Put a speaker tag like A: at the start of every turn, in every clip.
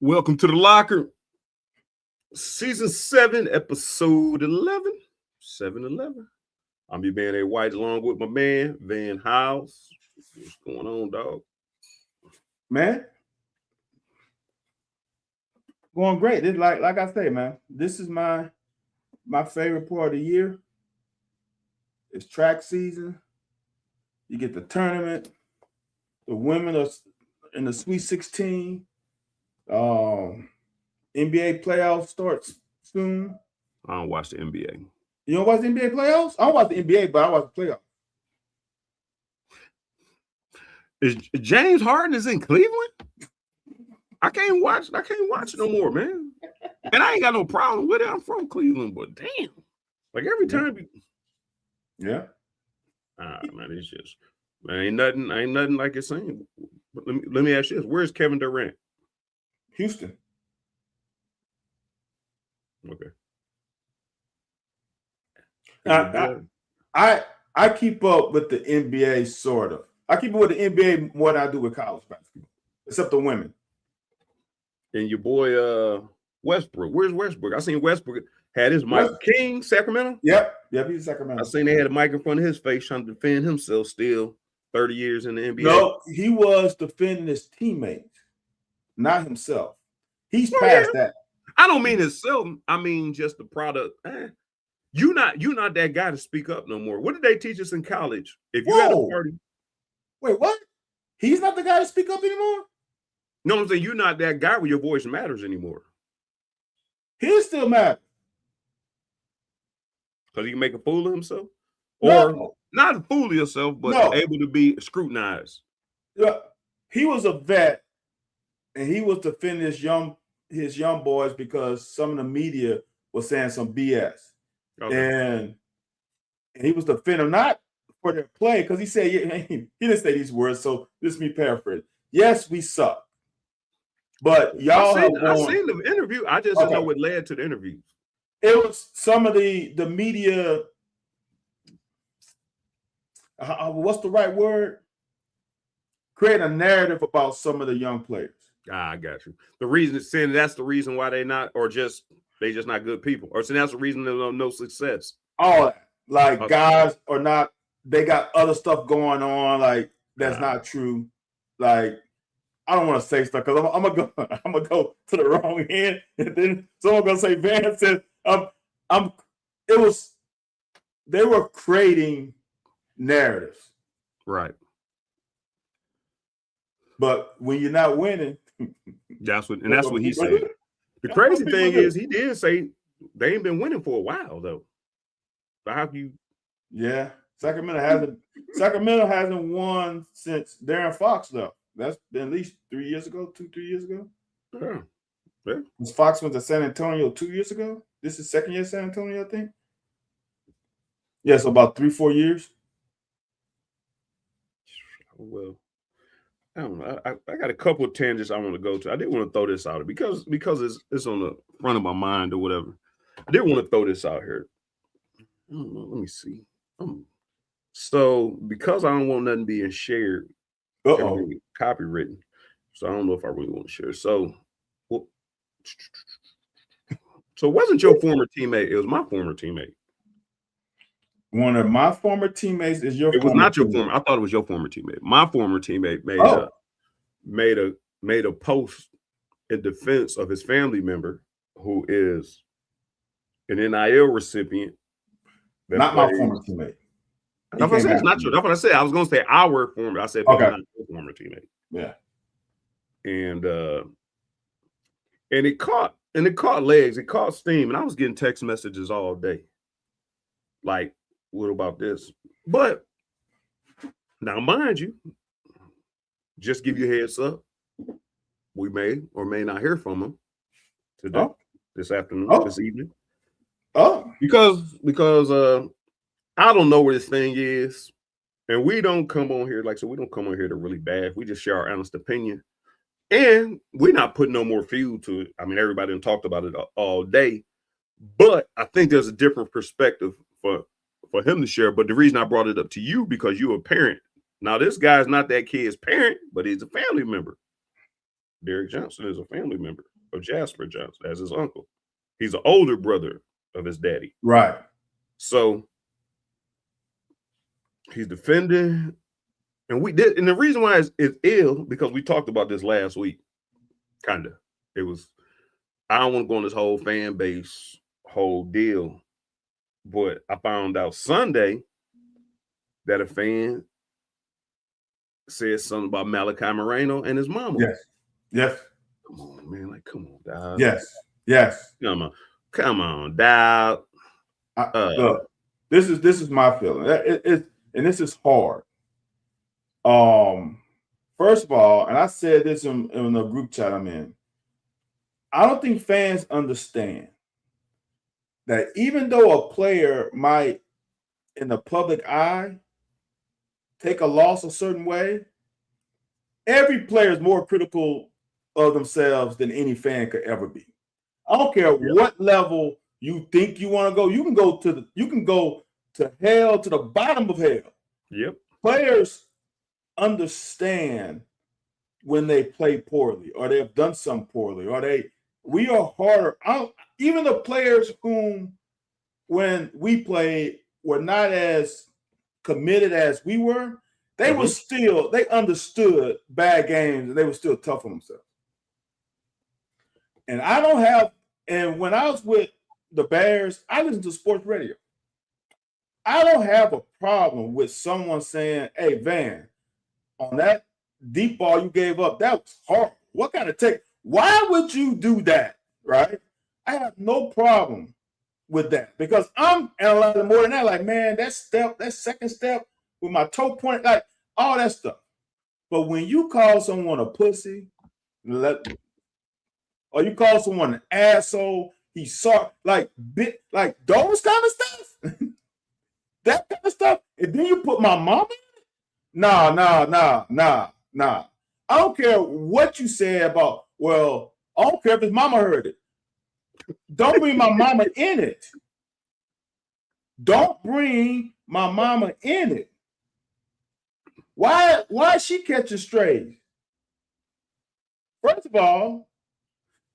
A: Welcome to the locker. Season 7, episode 11. 7-11. I'm your man A. White along with my man Van House. What's going on, dog?
B: Man, going great. This, like I say, man, this is my favorite part of the year. It's track season. You get the tournament. The women are in the Sweet 16. NBA playoffs starts soon.
A: I don't watch the NBA.
B: You don't watch the NBA playoffs? I don't watch the NBA, but I watch the playoffs.
A: Is James Harden is in Cleveland? I can't watch it no more, man. And I ain't got no problem with it. I'm from Cleveland, but damn. Like every time
B: Yeah.
A: Man, it's just ain't nothing like it's saying. But let me ask you this. Where's Kevin Durant?
B: Houston.
A: Okay.
B: I keep up with the NBA sort of. I keep up with the NBA more than I do with college basketball, except the women.
A: And your boy Westbrook. Where's Westbrook? I seen Westbrook had his mic. King, Sacramento?
B: Yep, he's in Sacramento.
A: I seen they had a mic in front of his face trying to defend himself still 30 years in the NBA.
B: No, he was defending his teammates, not himself. He's past that.
A: I don't mean himself. I mean just the product. You're not that guy to speak up no more. What did they teach us in college? If you had a party.
B: Wait, what? He's not the guy to speak up anymore?
A: No, I'm saying you're not that guy where your voice matters anymore.
B: He still matters.
A: Because he can make a fool of himself?
B: No.
A: Or not a fool of yourself, but able to be scrutinized.
B: Yeah. He was a vet, and he was defending his young boys because some of the media was saying some BS. Okay. And he was defending not for their play, because he said, he didn't say these words, so this is me paraphrasing. Yes, we suck. But y'all
A: I've seen the interview. I just don't know what led to the interview.
B: It was some of the media. What's the right word? Create a narrative about some of the young players.
A: I got you. The reason it's saying that's the reason why they not, or they just not good people, or saying that's the reason there's no success.
B: All that, like guys are not. They got other stuff going on, like that's not true. Like I don't want to say stuff because I'm gonna go to the wrong end, and then someone gonna say Van said they were creating narratives,
A: right?
B: But when you're not winning,
A: that's what he said. The crazy thing is, he did say they ain't been winning for a while though. So how can you?
B: Yeah, Sacramento hasn't won since Darren Fox left. That's been at least 3 years ago, 2-3 years ago.
A: Yeah.
B: Fox went to San Antonio 2 years ago. This is second year San Antonio, I think. Yeah, so about 3-4 years.
A: Well, I don't know. I got a couple of tangents I want to go to. I did want to throw this out because it's on the front of my mind or whatever. I did want to throw this out here. I don't know. Let me see. So because I don't want nothing being shared, copywritten. So I don't know if I really want to share. So it wasn't your former teammate. It was my former teammate.
B: One of my former teammates is your.
A: It was not your former. I thought it was your former teammate. My former teammate made a post in defense of his family member who is an NIL recipient.
B: Not my former teammate.
A: That's what I said. It's not true. That's what I said. I was going to say our former. I said, not your former teammate.
B: Yeah.
A: And it caught legs. It caught steam. And I was getting text messages all day. Like, what about this? But now, mind you, just give you a heads up. We may or may not hear from him today, this afternoon, this evening. Because I don't know where this thing is, and we don't come on here we don't come on here to really bash. We just share our honest opinion, and we're not putting no more fuel to it. I mean, everybody done talked about it all day, but I think there's a different perspective for him to share. But the reason I brought it up to you because you're a parent. Now, this guy's not that kid's parent, but he's a family member. Derek Johnson is a family member. of Jasper Johnson as his uncle. He's an older brother of his daddy.
B: Right.
A: So he's defending, and we did. And the reason why it's ill because we talked about this last week. Kind of. It was. I don't want to go on this whole fan base whole deal, but I found out Sunday that a fan said something about Malachi Moreno and his mama.
B: Yes. Yes.
A: Come on, man. Like, come on, dog.
B: Yes. Yes.
A: Come on, dog.
B: Look, this is my feeling. And this is hard. First of all, and I said this in a group chat I'm in, I don't think fans understand that even though a player might, in the public eye, take a loss a certain way, every player is more critical of themselves than any fan could ever be. I don't care what level you think you want to go. You can go to hell, to the bottom of hell.
A: Yep.
B: Players understand when they play poorly or they have done something poorly or we are harder. Even the players whom, when we played, were not as committed as we were, they were still, they understood bad games and they were still tough on themselves. And when I was with the Bears, I listened to sports radio. I don't have a problem with someone saying, hey, Van, on that deep ball you gave up, that was horrible. What kind of take? Why would you do that, right? I have no problem with that because I'm analyzing more than that. Like, man, that second step with my toe point, like all that stuff. But when you call someone a pussy, or you call someone an asshole, he's sorry, like those kind of stuff, that kind of stuff, and then you put my mama in it? Nah. I don't care what you say about, well, I don't care if his mama heard it. Don't bring my mama in it. Don't bring my mama in it. Why is she catching strays? First of all,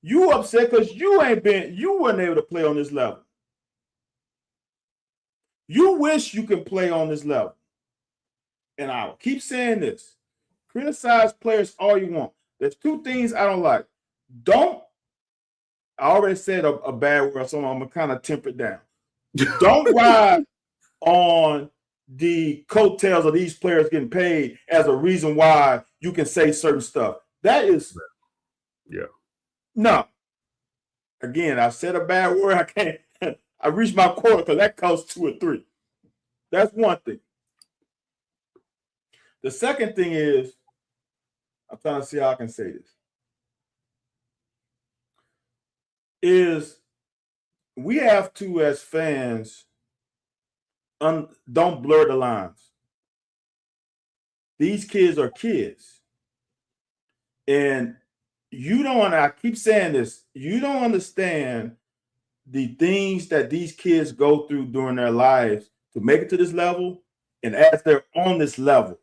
B: you upset because you weren't able to play on this level. You wish you could play on this level. And I'll keep saying this. Criticize players all you want. There's two things I don't like. I already said a bad word, so I'm going to kind of temper it down. Don't ride on the coattails of these players getting paid as a reason why you can say certain stuff. That is, no. Again, I said a bad word. I can't. I reached my quota because that costs 2 or 3. That's one thing. The second thing is, I'm trying to see how I can say this, is we have to, as fans, don't blur the lines. These kids are kids. And you don't, I keep saying this, you don't understand the things that these kids go through during their lives to make it to this level. And as they're on this level,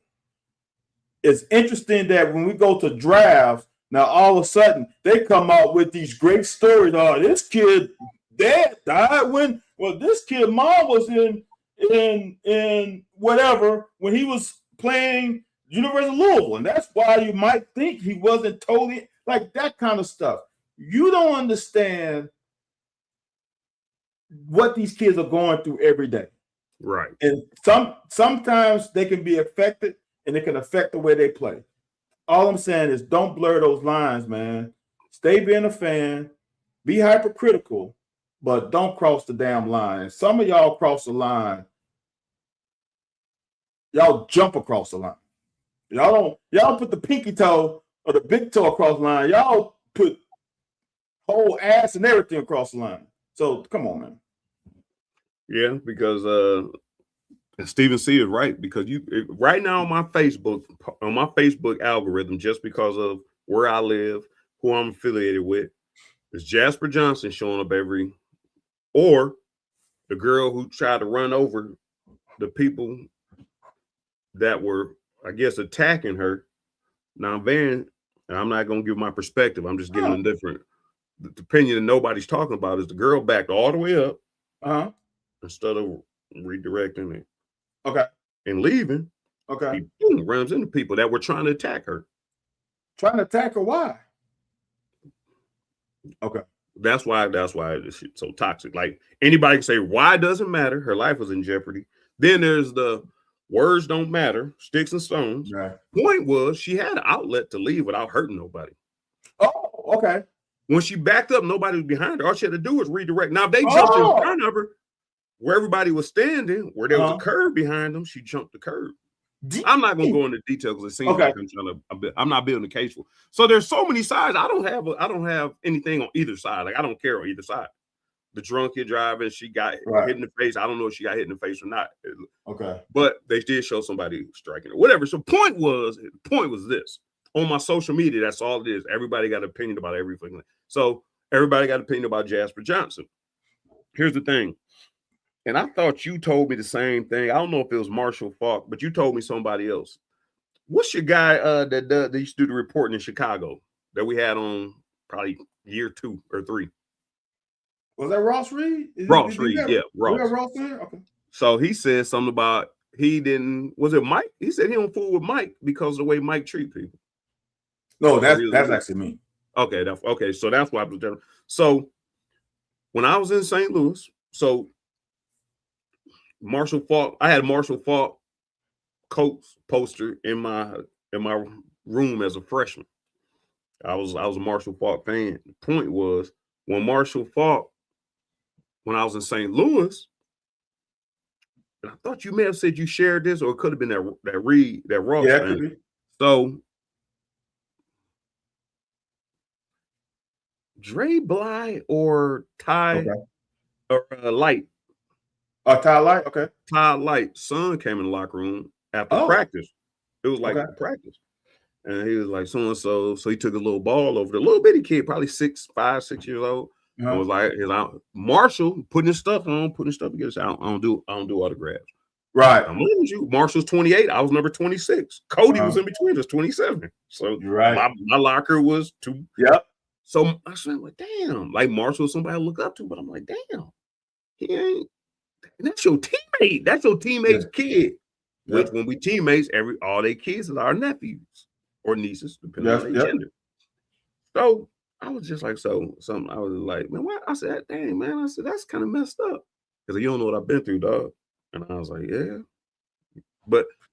B: it's interesting that when we go to drafts, now all of a sudden they come out with these great stories. Oh, this kid dad died when, well, this kid mom was in whatever when he was playing University of Louisville. And that's why you might think he wasn't totally, like that kind of stuff. You don't understand what these kids are going through every day.
A: Right.
B: And sometimes they can be affected and it can affect the way they play. All I'm saying is don't blur those lines, man. Stay being a fan, be hypercritical, but don't cross the damn line. Some of y'all cross the line. Y'all jump across the line. Y'all put the pinky toe or the big toe across the line. Y'all put whole ass and everything across the line. So come on, man.
A: Yeah, because Stephen C is right, because right now on my Facebook algorithm, just because of where I live, who I'm affiliated with, is Jasper Johnson showing up or the girl who tried to run over the people that were, I guess, attacking her. Now, Van, and I'm not going to give my perspective. I'm just giving a different the opinion that nobody's talking about is the girl backed all the way up
B: instead
A: of redirecting it.
B: Okay.
A: And leaving.
B: Okay.
A: He boom, runs into people that were trying to attack her.
B: Trying to attack her? Why? Okay.
A: That's why this shit's so toxic. Like anybody can say why it doesn't matter. Her life was in jeopardy. Then there's the words don't matter, sticks and stones.
B: Right.
A: Point was she had an outlet to leave without hurting nobody.
B: Oh, okay.
A: When she backed up, nobody was behind her. All she had to do was redirect. Now if they jumped in front of her where everybody was standing, where there was a curb behind them, she jumped the curb. I'm not going to go into detail because it seems like I'm not building a case for. So there's so many sides. I don't have anything on either side. Like I don't care on either side. The drunk kid driving, she got hit in the face. I don't know if she got hit in the face or not.
B: Okay.
A: But they did show somebody striking her. Whatever. So the point was this. On my social media, that's all it is. Everybody got an opinion about everything. So everybody got an opinion about Jasper Johnson. Here's the thing. And I thought you told me the same thing. I don't know if it was Marshall Faulk, but you told me somebody else. What's your guy that used to do the reporting in Chicago that we had on probably year 2 or 3?
B: Was that Ross Reed?
A: Ross Reed, yeah.
B: Ross. Ross there? Okay.
A: So he said something about was it Mike? He said he don't fool with Mike because of the way Mike treat people.
B: No, that's actually me.
A: Okay, okay. So that's why I was there. So when I was in St. Louis, so Marshall Faulk, I had a Marshall Faulk Colts poster in my room as a freshman. I was a Marshall Faulk fan. The point was when Marshall Faulk, when I was in St. Louis, and I thought you may have said you shared this, or it could have been that Ross thing. So Dre Bly or Ty or Light.
B: Ty Light, okay.
A: Ty Light's son came in the locker room after practice. It was like practice. And he was like, so-and-so. So he took a little ball over the little bitty kid, probably 5, 6 years old. And was like, Marshall putting his stuff together. So I don't do autographs.
B: Right.
A: I'm looking at you. Marshall's 28. I was number 26. Cody was in between us, 27. So my locker was 2.
B: Yep.
A: So I was like, damn, like Marshall, somebody I look up to, but I'm like, damn, he ain't. That's your teammate. That's your teammate's kid. Which when we teammates, all their kids are our nephews or nieces, depending on their gender. So I was just like, I was like, man, what? I said, dang, man. I said, that's kind of messed up. Because you don't know what I've been through, dog. And I was like, yeah.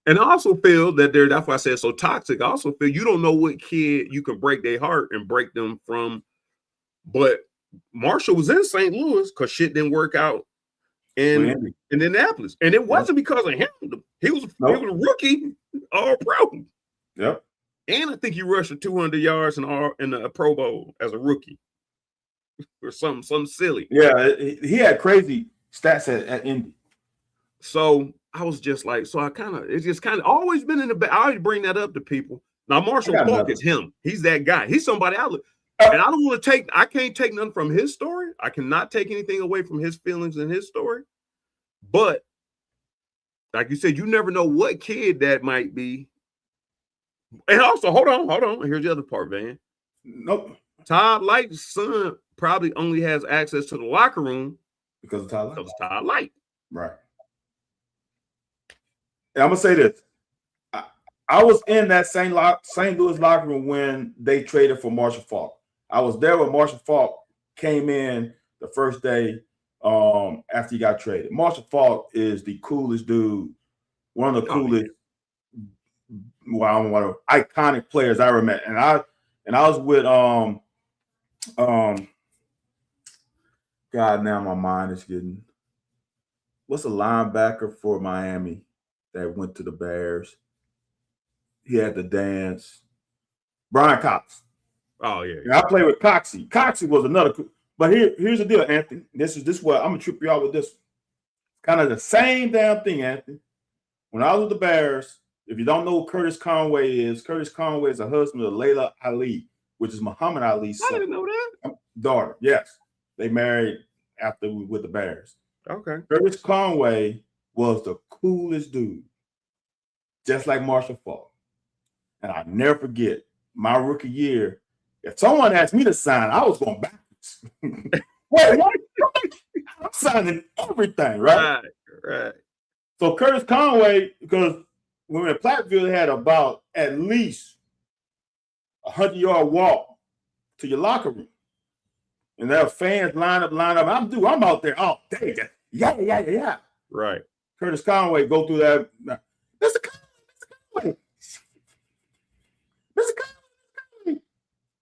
A: And I also feel that that's why I said so toxic. I also feel you don't know what kid you can break their heart and break them from. But Marshall was in St. Louis because shit didn't work out in Indianapolis. And it wasn't because of him. He was a rookie, all pro.
B: Yep.
A: And I think he rushed for 200 yards in the Pro Bowl as a rookie. Or something silly.
B: Yeah, he had crazy stats at Indy.
A: So I was just like, it's just kind of always been in the back. I always bring that up to people. Now, Marshall Faulk is him. He's that guy. He's somebody I look. And I can't take nothing from his story. I cannot take anything away from his feelings and his story. But like you said, you never know what kid that might be. And also, hold on. Here's the other part, Van.
B: Nope.
A: Todd Light's son probably only has access to the locker room
B: because of Todd Light.
A: Because Todd Light.
B: Right. And I'm gonna say this. I was in that St. Louis locker room when they traded for Marshall Faulk. I was there when Marshall Faulk came in the first day after he got traded. Marshall Faulk is the coolest dude, one of the coolest, iconic players I ever met. And I was with God, now my mind is getting. What's a linebacker for Miami that went to the Bears? He had to dance. Brian Cox.
A: Oh, yeah.
B: And I played with Coxie. Coxie was another. But here's the deal, Anthony. This is what I'm going to trip you out with this. Kind of the same damn thing, Anthony. When I was with the Bears, if you don't know who Curtis Conway is the husband of Layla Ali, which is Muhammad Ali's son.
A: I didn't know that.
B: Daughter, yes. They married after with the Bears.
A: Okay.
B: Curtis Conway was the coolest dude, just like Marshall Faulk. And I never forget my rookie year. If someone asked me to sign, I was going back. Wait, what? I'm signing everything, right?
A: Right.
B: So Curtis Conway, because when in Platteville had about at least 100-yard walk to your locker room. And there are fans line up. I'm out there all day. Yeah.
A: Right.
B: Curtis Conway go through that. Mr. Conway.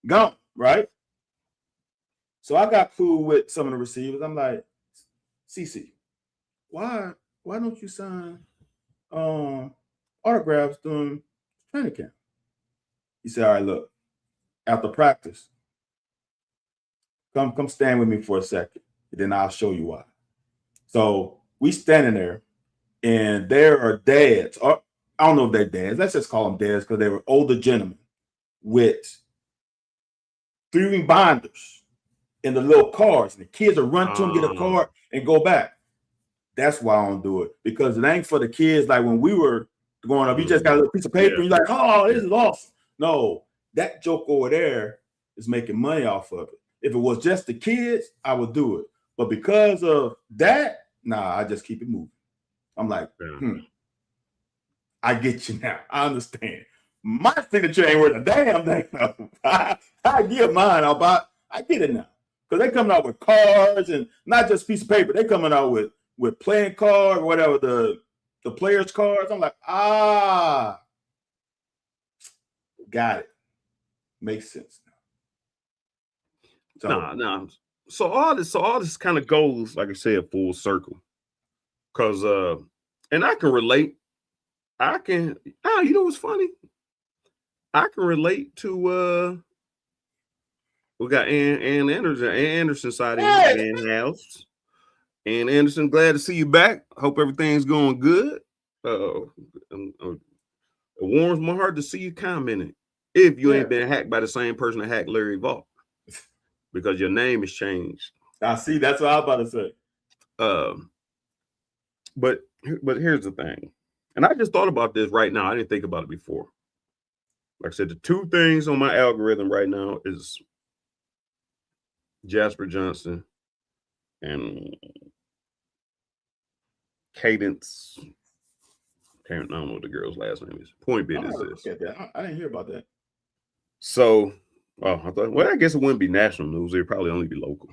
B: Gone, right? So I got cool with some of the receivers. I'm like, CC, why don't you sign autographs during training camp? He said, all right, look, after practice, come stand with me for a second, and then I'll show you why. So we standing there, and there are dads, or I don't know if they're dads, let's just call them dads because they were older gentlemen with 3 binders in the little cars, and the kids will run to them, get a card, and go back. That's why I don't do it, because it ain't for the kids. Like when we were growing up, you just got a little piece of paper, and you're like, oh, this is awesome. No, that joke over there is making money off of it. If it was just the kids, I would do it. But because of that, nah, I just keep it moving. I'm like, I get you now. I understand. My signature ain't worth a damn thing. I give mine out, but I get it now. Because they coming out with cards and not just piece of paper. They coming out with playing cards, whatever, the players' cards. I'm like, got it. Makes sense now.
A: Nah. So all this kind of goes, like I said, full circle. Because and I can relate. You know what's funny? I can relate to we got Ann Anderson side of here, Ann House. Ann Anderson, glad to see you back. Hope everything's going good. It warms my heart to see you commenting. If you ain't been hacked by the same person that hacked Larry Vaught, because your name has changed.
B: I see. That's what I was about to say.
A: But here's the thing, and I just thought about this right now. I didn't think about it before. Like I said, the 2 things on my algorithm right now is Jasper Johnson and Cadence. I don't know what the girl's last name is. Point being is this.
B: I didn't hear about that.
A: So, I thought, well, I guess it wouldn't be national news. It'd probably only be local.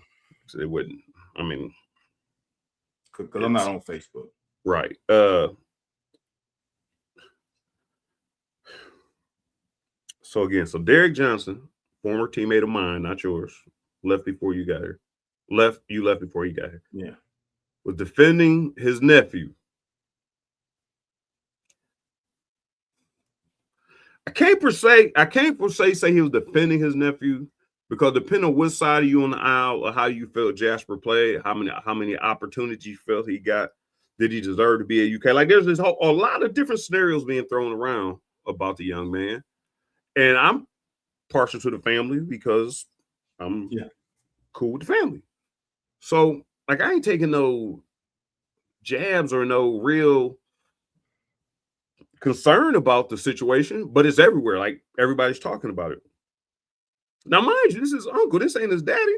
A: So it wouldn't. I mean,
B: because I'm not on Facebook.
A: Right. So again, Derek Johnson, former teammate of mine, not yours, left before you got here. You left before you got here.
B: Yeah.
A: Was defending his nephew. I can't per se say he was defending his nephew, because depending on which side of you on the aisle or how you felt Jasper played, how many opportunities you felt he got, did he deserve to be at UK? Like there's a lot of different scenarios being thrown around about the young man. And I'm partial to the family because I'm cool with the family. So like I ain't taking no jabs or no real concern about the situation, but it's everywhere. Like everybody's talking about it. Now, mind you, this is uncle. This ain't his daddy.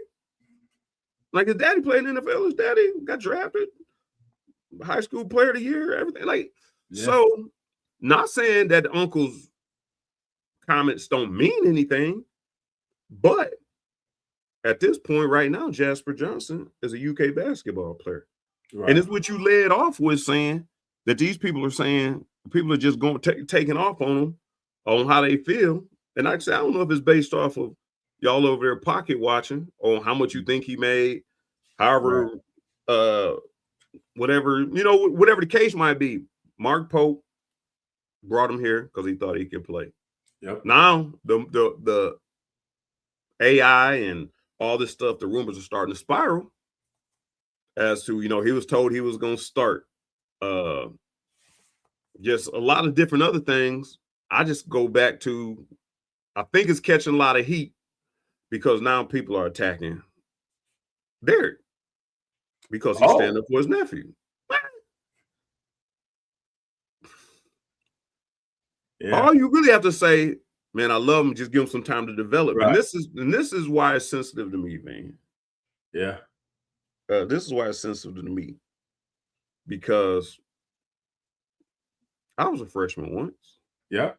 A: Like his daddy played in the NFL. His daddy got drafted, high school player of the year, everything. Like, so not saying that the uncle's comments don't mean anything, but at this point right now, Jasper Johnson is a UK basketball player. Right. And it's what you led off with, saying that these people are saying people are just going taking off on them on how they feel. And like I said, I don't know if it's based off of y'all over there pocket watching on how much you think he made, however, whatever the case might be. Mark Pope brought him here because he thought he could play.
B: Yep.
A: Now the AI and all this stuff, the rumors are starting to spiral as to, he was told he was going to start. Just a lot of different other things. I just go back to, I think it's catching a lot of heat because now people are attacking Derek because he's standing up for his nephew. Yeah. All you really have to say, man, I love him. Just give him some time to develop. Right. And this is why it's sensitive to me, man.
B: Yeah.
A: This is why it's sensitive to me, because I was a freshman once.
B: Yeah.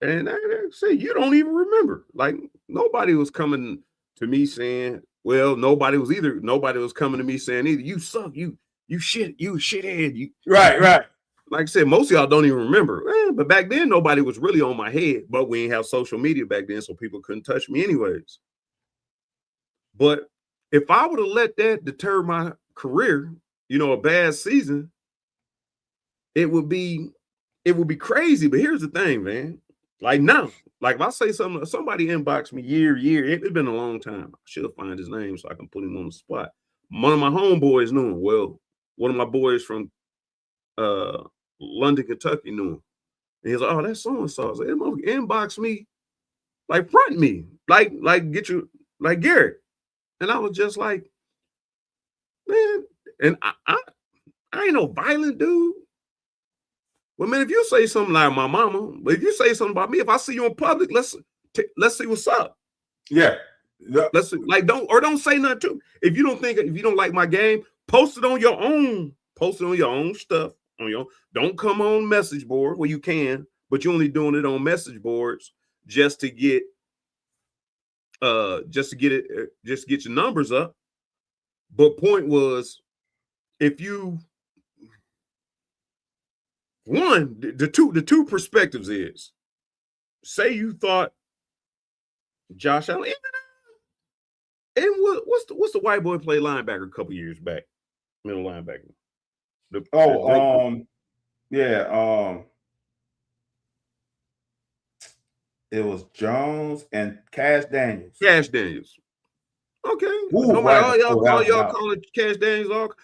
A: And I say, you don't even remember. Like, nobody was coming to me saying, well, nobody was coming to me saying either, you suck, you shithead.
B: Right.
A: Like I said, most of y'all don't even remember. But back then, nobody was really on my head. But we didn't have social media back then, so people couldn't touch me anyways. But if I would have let that deter my career, a bad season, it would be crazy. But here's the thing, man. Like now, like if I say something, somebody inbox me it's been a long time. I should find his name so I can put him on the spot. One of my homeboys knew him. Well, one of my boys from London, Kentucky knew him. And he's like, oh, that's so-and-so. I was like, inbox me, like front me, like get you, like Garrett. And I was just like, man, and I ain't no violent dude. Well, man, if you say something like my mama, but if you say something about me, if I see you in public, let's see what's up.
B: Yeah.
A: Let's see, like don't say nothing too. If you don't like my game, post it on your own. Post it on your own stuff. Don't come on message board. Well, you can, but you're only doing it on message boards just to get your numbers up. But point was, if you the two perspectives is, say you thought Josh Allen, and what's the white boy play linebacker a couple years back, middle linebacker.
B: It was Jones and Cash Daniels.
A: Okay. Y'all calling Cash Daniels.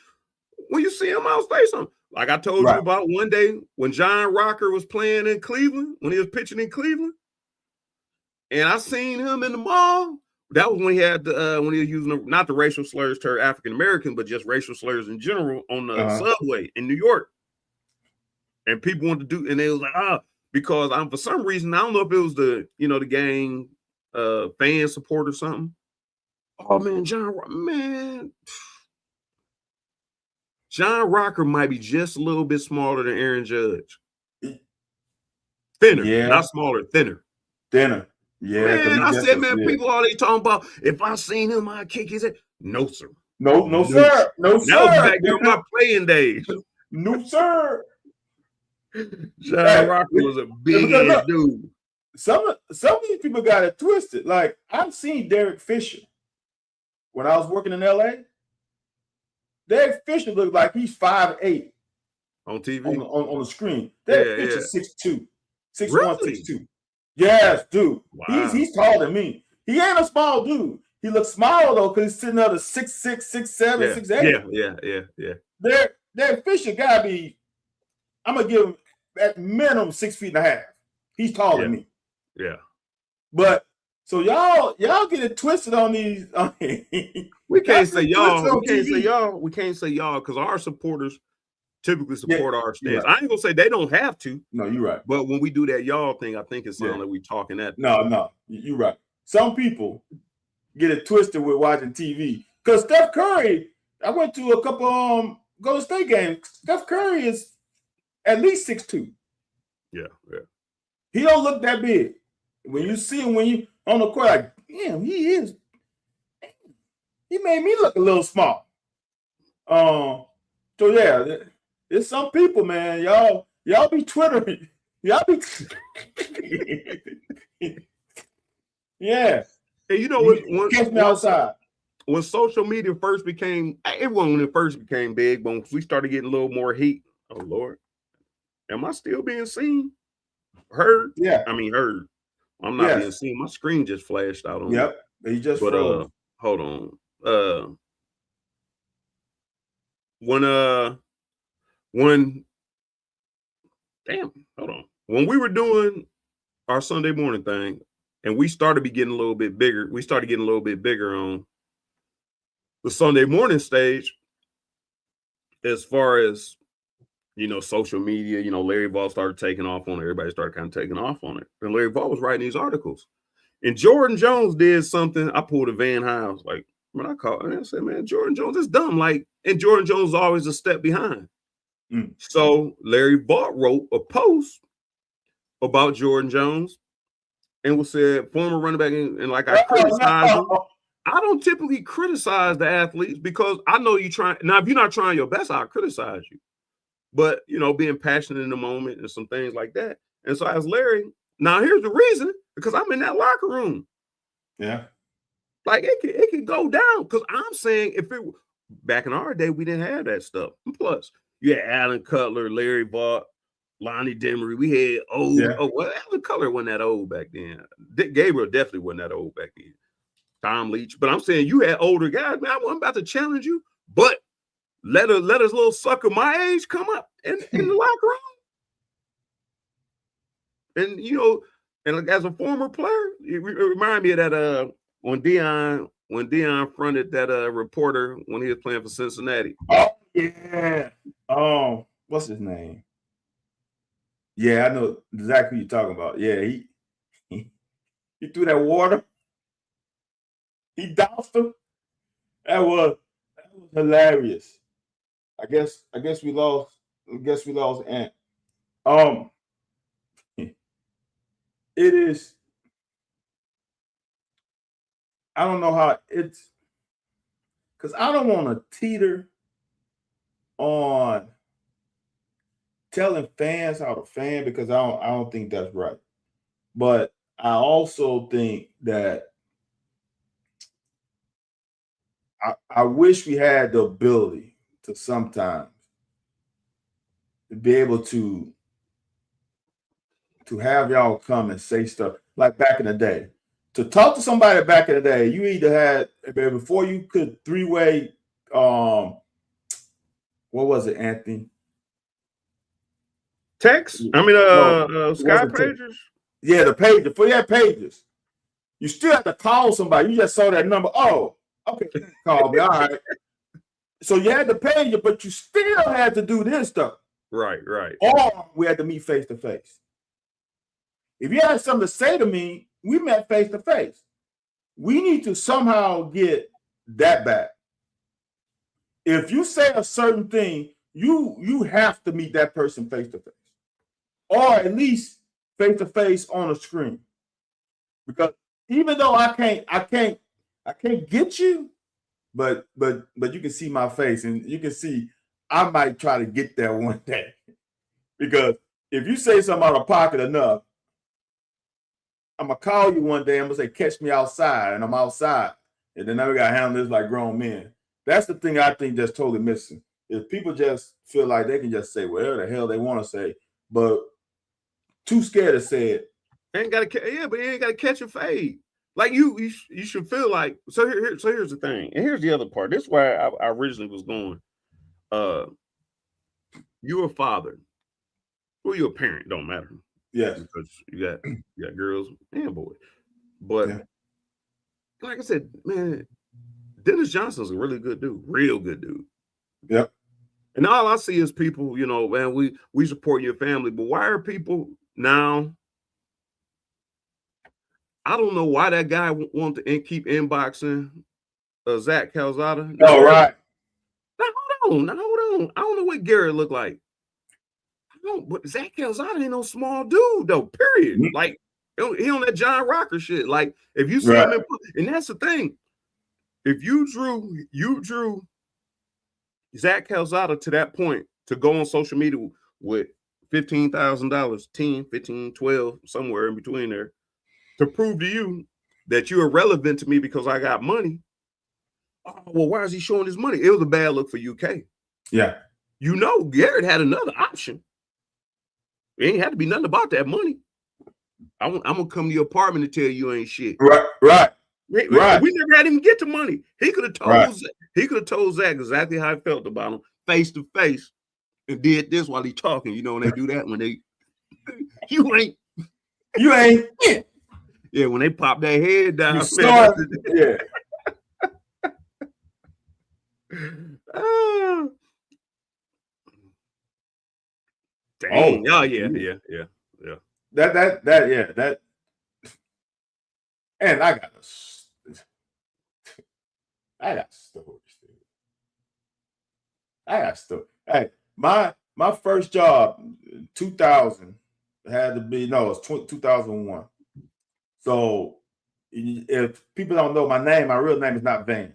A: When you see him, I'll say something. Like I told you about one day when John Rocker was playing in Cleveland, when he was pitching in Cleveland, and I seen him in the mall. That was when he had when he was using not the racial slurs to African American, but just racial slurs in general on the subway in New York. And people wanted to do, and they was like, because I'm for some reason, I don't know if it was the the gang fan support or something. Oh man, John Rocker might be just a little bit smaller than Aaron Judge. Thinner, not smaller, thinner.
B: Yeah.
A: Man, I said, man, people already talking about if I seen him, I'd kick his head. No, sir.
B: No, sir. No, sir.
A: That was back during my playing days.
B: No, sir.
A: John Rocker was a big ass dude.
B: Some of these people got it twisted. Like I've seen Derek Fisher when I was working in LA. Derek Fisher looked like he's 5'8"
A: on TV
B: on the screen. Derek Fisher 6'2", 6'1",
A: really?
B: 6'2". Yes, dude.
A: Wow.
B: He's taller than me. He ain't a small dude. He looks small though because he's sitting at a 6'6", 6'7", 6'8".
A: Yeah.
B: Derek Fisher gotta be. I'm gonna give him at minimum 6'1.5". He's taller than me.
A: Yeah.
B: But so y'all get it twisted on these.
A: We can't say y'all. We can't say y'all because our supporters typically support our stance. I ain't gonna say they don't have to.
B: No, you're right.
A: But when we do that y'all thing, I think it sounds like we talking at.
B: No, you're right. Some people get it twisted with watching TV. Because Steph Curry, I went to a couple Golden State games. Steph Curry is at least 6'2".
A: Yeah.
B: He don't look that big. When you see him, when you on the court, like, damn, he is. He made me look a little small. So yeah, there's some people, man. Y'all be twittering. Y'all be. Yeah.
A: And you know what?
B: Catch me outside.
A: When social media first became, when it first became big, when we started getting a little more heat. Oh Lord, am I still being seen? Heard?
B: Yeah.
A: I mean, heard. I'm not being seen. My screen just flashed out on me.
B: Yep. He just froze.
A: Hold on. When we were doing our Sunday morning thing and we started getting a little bit bigger, on the Sunday morning stage as far as social media. Larry Vaught started taking off on it. Everybody started kind of taking off on it. And Larry Vaught was writing these articles. And Jordan Jones did something. I pulled a Van Hiles. Like, when I called, I said, man, Jordan Jones is dumb. Like, and Jordan Jones is always a step behind. So Larry Vaught wrote a post about Jordan Jones and was said, former running back, and like I criticized him. I don't typically criticize the athletes because I know you try. Now, if you're not trying your best, I'll criticize you. But, you know, being passionate in the moment and some things like that. And so as Larry, now here's the reason, because I'm in that locker room.
B: Yeah.
A: Like it could go down, because I'm saying if it back in our day, we didn't have that stuff. And plus, you had Alan Cutler, Larry Vaught, Lonnie Demery. We had well, Alan Cutler wasn't that old back then. Dick Gabriel definitely wasn't that old back then. Tom Leach. But I'm saying you had older guys. Man, I'm about to challenge you, but let us little sucker my age come up in the locker room. And you know, and as a former player, it reminded me of that when Deion fronted that reporter when he was playing for Cincinnati.
B: Oh yeah. What's his name? Yeah, I know exactly what you're talking about. Yeah, he threw that water. He doused him. That was hilarious. I guess we lost. Ant. It is. I don't know how it's, because I don't want to teeter on telling fans how to fan, because I don't think that's right. But I also think that I wish we had the ability to sometimes be able to have y'all come and say stuff like back in the day. To talk to somebody back in the day, you either had, before you could three-way, what was it, Anthony?
A: Text? I mean, Skype pagers?
B: Yeah, the pages. Before you had pages, you still had to call somebody. You just saw that number. Oh, okay, call me. All right. So you had to pay you, but you still had to do this stuff.
A: Right.
B: Or we had to meet face to face. If you had something to say to me, we met face to face. We need to somehow get that back. If you say a certain thing, you have to meet that person face to face, or at least face to face on a screen. Because even though I can't get you, but you can see my face, and you can see I might try to get there one day. Because if you say something out of pocket enough, I'm gonna call you one day. I'm gonna say, "Catch me outside," and I'm outside, and then now we gotta handle this like grown men. That's the thing I think that's totally missing. Is people just feel like they can just say whatever the hell they want to say, but too scared to say it.
A: But you ain't gotta catch a fade. Like you should feel like. So here's the thing, and here's the other part. This is where I originally was going. You're a father, or you're a parent. Don't matter.
B: Yes,
A: because you got girls and boys. But like I said, man, Dennis Johnson's a really good dude, real good dude.
B: Yep.
A: And all I see is people, you know, man, we support your family, but why are people now? I don't know why that guy want to keep inboxing Zach Calzada.
B: All right.
A: Now hold on. I don't know what Garrett looked like. But Zach Calzada ain't no small dude though. Period. Mm-hmm. Like he on that John Rocker shit. Like if you see him and that's the thing. If you drew Zach Calzada to that point to go on social media with $15,000, 10, 15, 12, somewhere in between there, to prove to you that you're irrelevant to me because I got money. Oh, well, why is he showing his money? It was a bad look for UK.
B: Yeah.
A: You know, Garrett had another option. It ain't had to be nothing about that money. I'm gonna come to your apartment and tell you ain't shit.
B: Right.
A: We never had him get the money. He could have told Zach exactly how I felt about him face to face, and did this while he talking. You know, when they do that, when they you ain't yeah, when they pop their head down.
B: Yeah.
A: Dang. Oh yeah.
B: That And I got stories. I got stories. Hey, my first job, 2000, had to be, no, it's 2001. So if people don't know my name, my real name is not Van.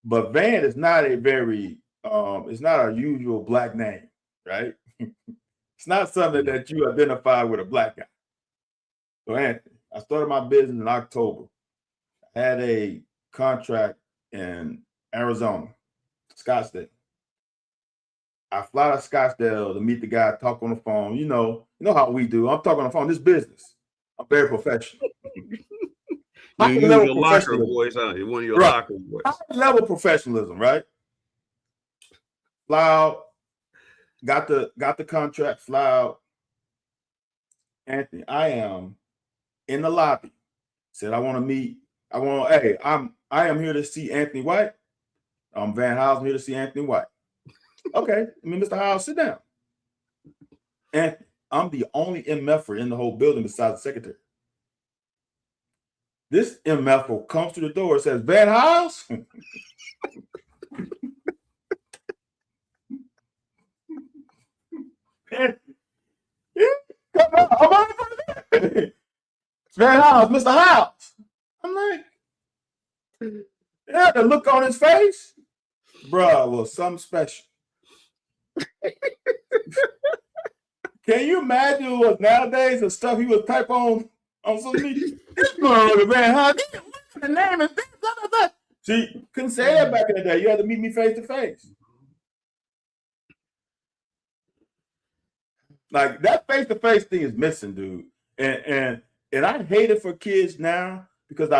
B: But Van is not a very, it's not a usual black name, right? It's not something that you identify with a black guy. So Anthony, I started my business in October. I had a contract in Arizona, Scottsdale. I fly to Scottsdale to meet the guy, talk on the phone. You know how we do. I'm talking on the phone. This business, I'm very professional.
A: You use your locker voice, huh? One of your locker voice.
B: High level professionalism, right? Fly out, got the contract, fly out. Anthony, I am in the lobby. Said I want to meet. I am here to see Anthony White. I'm Van Howes. I'm here to see Anthony White. Okay, Mr. Howes, sit down. And I'm the only MFer in the whole building besides the secretary. This MFer comes to the door and says, Van Howes? Come on, Van Howes, Mr. Howes. I'm like, yeah, the look on his face, bruh, was something special. Can you imagine what nowadays the stuff he would type on social media? This going Van Howes, the name is blah, blah, blah. See, couldn't say that back in the day. You had to meet me face to face. Like that face-to-face thing is missing, dude. And I hate it for kids now because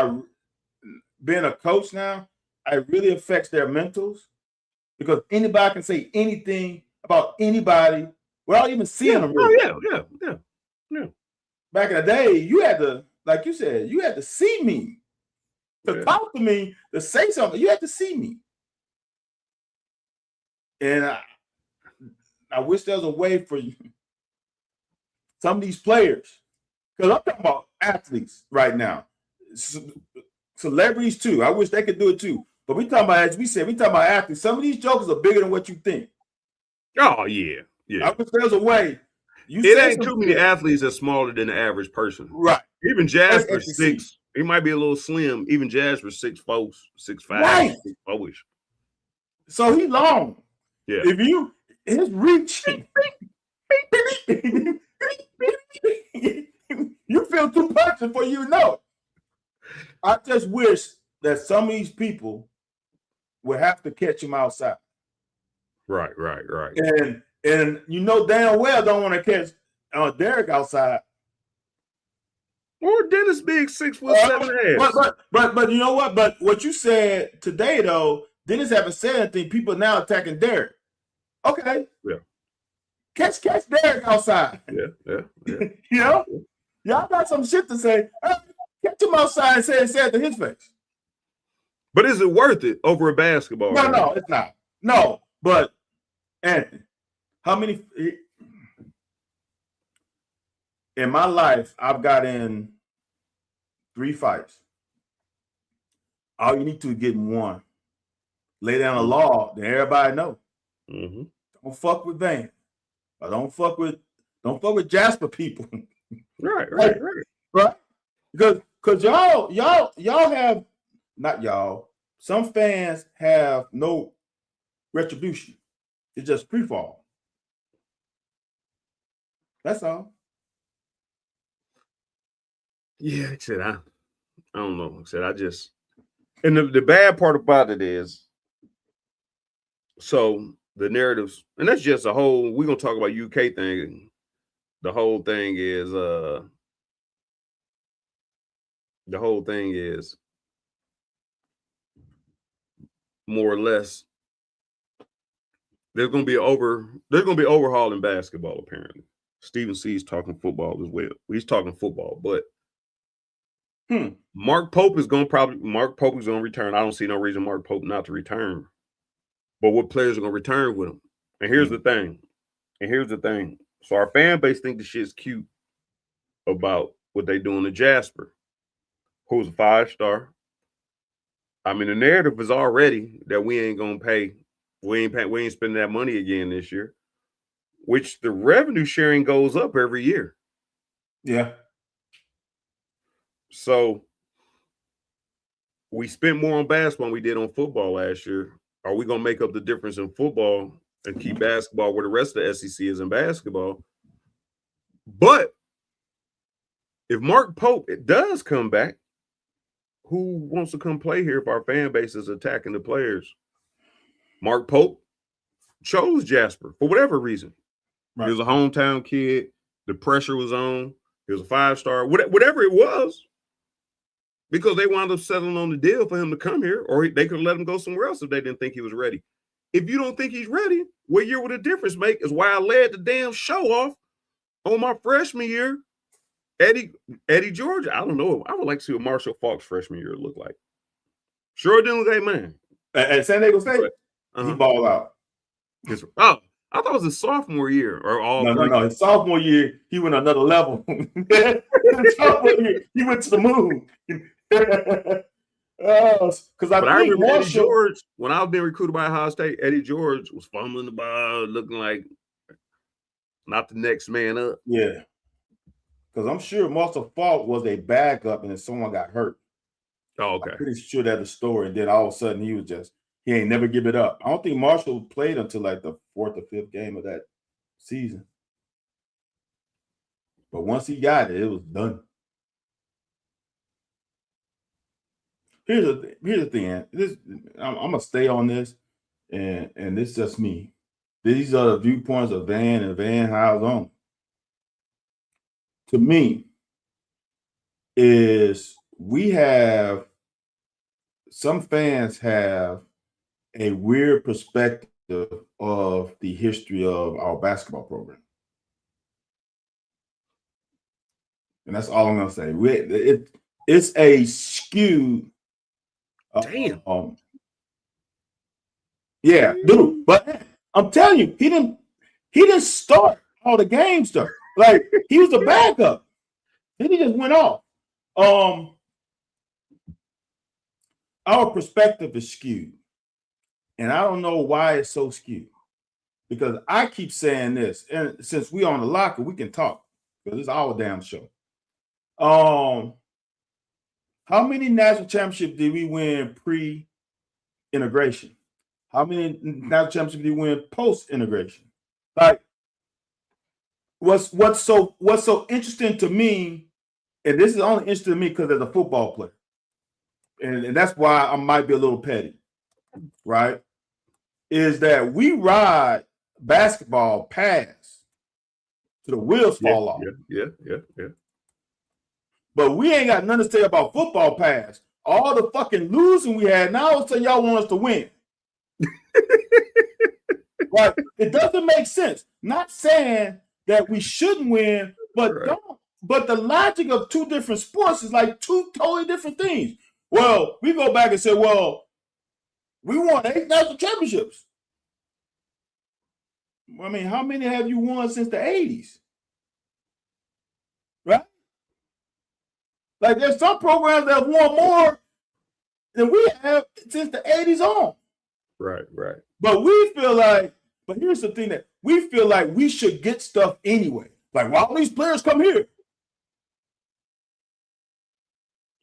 B: being a coach now, it really affects their mentals because anybody can say anything about anybody without even seeing them.
A: Really. Yeah.
B: Back in the day, you had to, like you said, you had to see me to talk to me, to say something. You had to see me. And I wish there was a way for you. Some of these players, because I'm talking about athletes right now, celebrities too. I wish they could do it too. But we talking about, as we said, we talking about athletes. Some of these jokers are bigger than what you think.
A: Oh yeah.
B: I wish there was a way.
A: It ain't too many athletes that's smaller than the average person.
B: Right.
A: Even Jasper's 6. He might be a little slim. Even Jasper's 6'4", 6'5",
B: right.
A: 6'4".
B: So he long.
A: Yeah.
B: If his reach. You feel too much before you know. I just wish that some of these people would have to catch him outside.
A: Right.
B: And you know damn well don't want to catch Derek outside.
A: Or Dennis Big 6'7".
B: But you know what? But what you said today though, Dennis haven't said anything. People now attacking Derek. Okay.
A: Yeah.
B: Catch Derek outside.
A: Yeah.
B: You know? Y'all got some shit to say. Catch him outside and say it to his face.
A: But is it worth it over a basketball?
B: No, it's not. No, but Anthony, how many in my life I've got in 3 fights. All you need to get in one. Lay down a law, then everybody know.
A: Mm-hmm.
B: Don't fuck with Van. Or don't fuck with Jasper people.
A: Right.
B: Because y'all have, not y'all, some fans have no retribution. It's just free fall. That's all.
A: Yeah, I said I don't know. I said I just, and the bad part about it is, so the narratives, and that's just a whole, we're gonna talk about UK thing. The whole thing is more or less there's gonna be overhaul in basketball, apparently. Stephen C is talking football as well. He's talking football, but Mark Pope is gonna return. I don't see no reason Mark Pope not to return. But what players are gonna return with him? And here's the thing. So our fan base think the shit's cute about what they doing to Jasper. who's a 5-star. I mean, the narrative is already that we ain't gonna pay. We ain't spending that money again this year. Which the revenue sharing goes up every year.
B: Yeah.
A: So we spent more on basketball than we did on football last year. Are we gonna make up the difference in football and keep basketball where the rest of the SEC is in basketball? But if Mark Pope does come back, who wants to come play here if our fan base is attacking the players? Mark Pope chose Jasper for whatever reason. Right. He was a hometown kid. The pressure was on. He was a 5-star, whatever it was, because they wound up settling on the deal for him to come here, or they could have let him go somewhere else if they didn't think he was ready. If you don't think he's ready, what year would a difference make is why I led the damn show off on my freshman year. Eddie George, I don't know. I would like to see what Marshall Faulk's freshman year look like. Sure didn't look like man.
B: At San Diego State, he balled out.
A: Oh, I thought it was his sophomore year or all.
B: No. His sophomore year, he went another level. Sophomore year, he went to the moon. Because I
A: remember Eddie George, when I was being recruited by Ohio State, Eddie George was fumbling the ball, looking like not the next man up.
B: Yeah. Because I'm sure Marshall Faulk was a backup and then someone got hurt.
A: Oh, okay.
B: I'm pretty sure that's the story. And then all of a sudden he ain't never give it up. I don't think Marshall played until like the 4th or 5th game of that season. But once he got it, it was done. Here's the thing. I'm gonna stay on this, and this is just me. These are the viewpoints of Van and Van Hiles on. To me, is some fans have a weird perspective of the history of our basketball program. And that's all I'm going to say. It's a skewed.
A: Damn.
B: Yeah, dude. But I'm telling you, he didn't start all the games though. Like he was a backup. Then he just went off. Our perspective is skewed. And I don't know why it's so skewed. Because I keep saying this, and since we on the locker, we can talk. Because it's our damn show. How many national championships did we win pre-integration? How many national championships did we win post-integration? Like, what's so interesting to me, and this is only interesting to me because as a football player, and that's why I might be a little petty, right? Is that we ride basketball past to the wheels fall off.
A: Yeah.
B: But we ain't got nothing to say about football pass. All the fucking losing we had, now all of a sudden y'all want us to win. Right? It doesn't make sense. Not saying that we shouldn't win, but don't. But the logic of two different sports is like two totally different things. Well, we go back and say, well, we won 8 national championships. I mean, how many have you won since the 80s? Right? Like there's some programs that have won more than we have since the 80s on.
A: Right.
B: But we feel like, but here's the thing that we feel like we should get stuff anyway. Like, why all these players come here?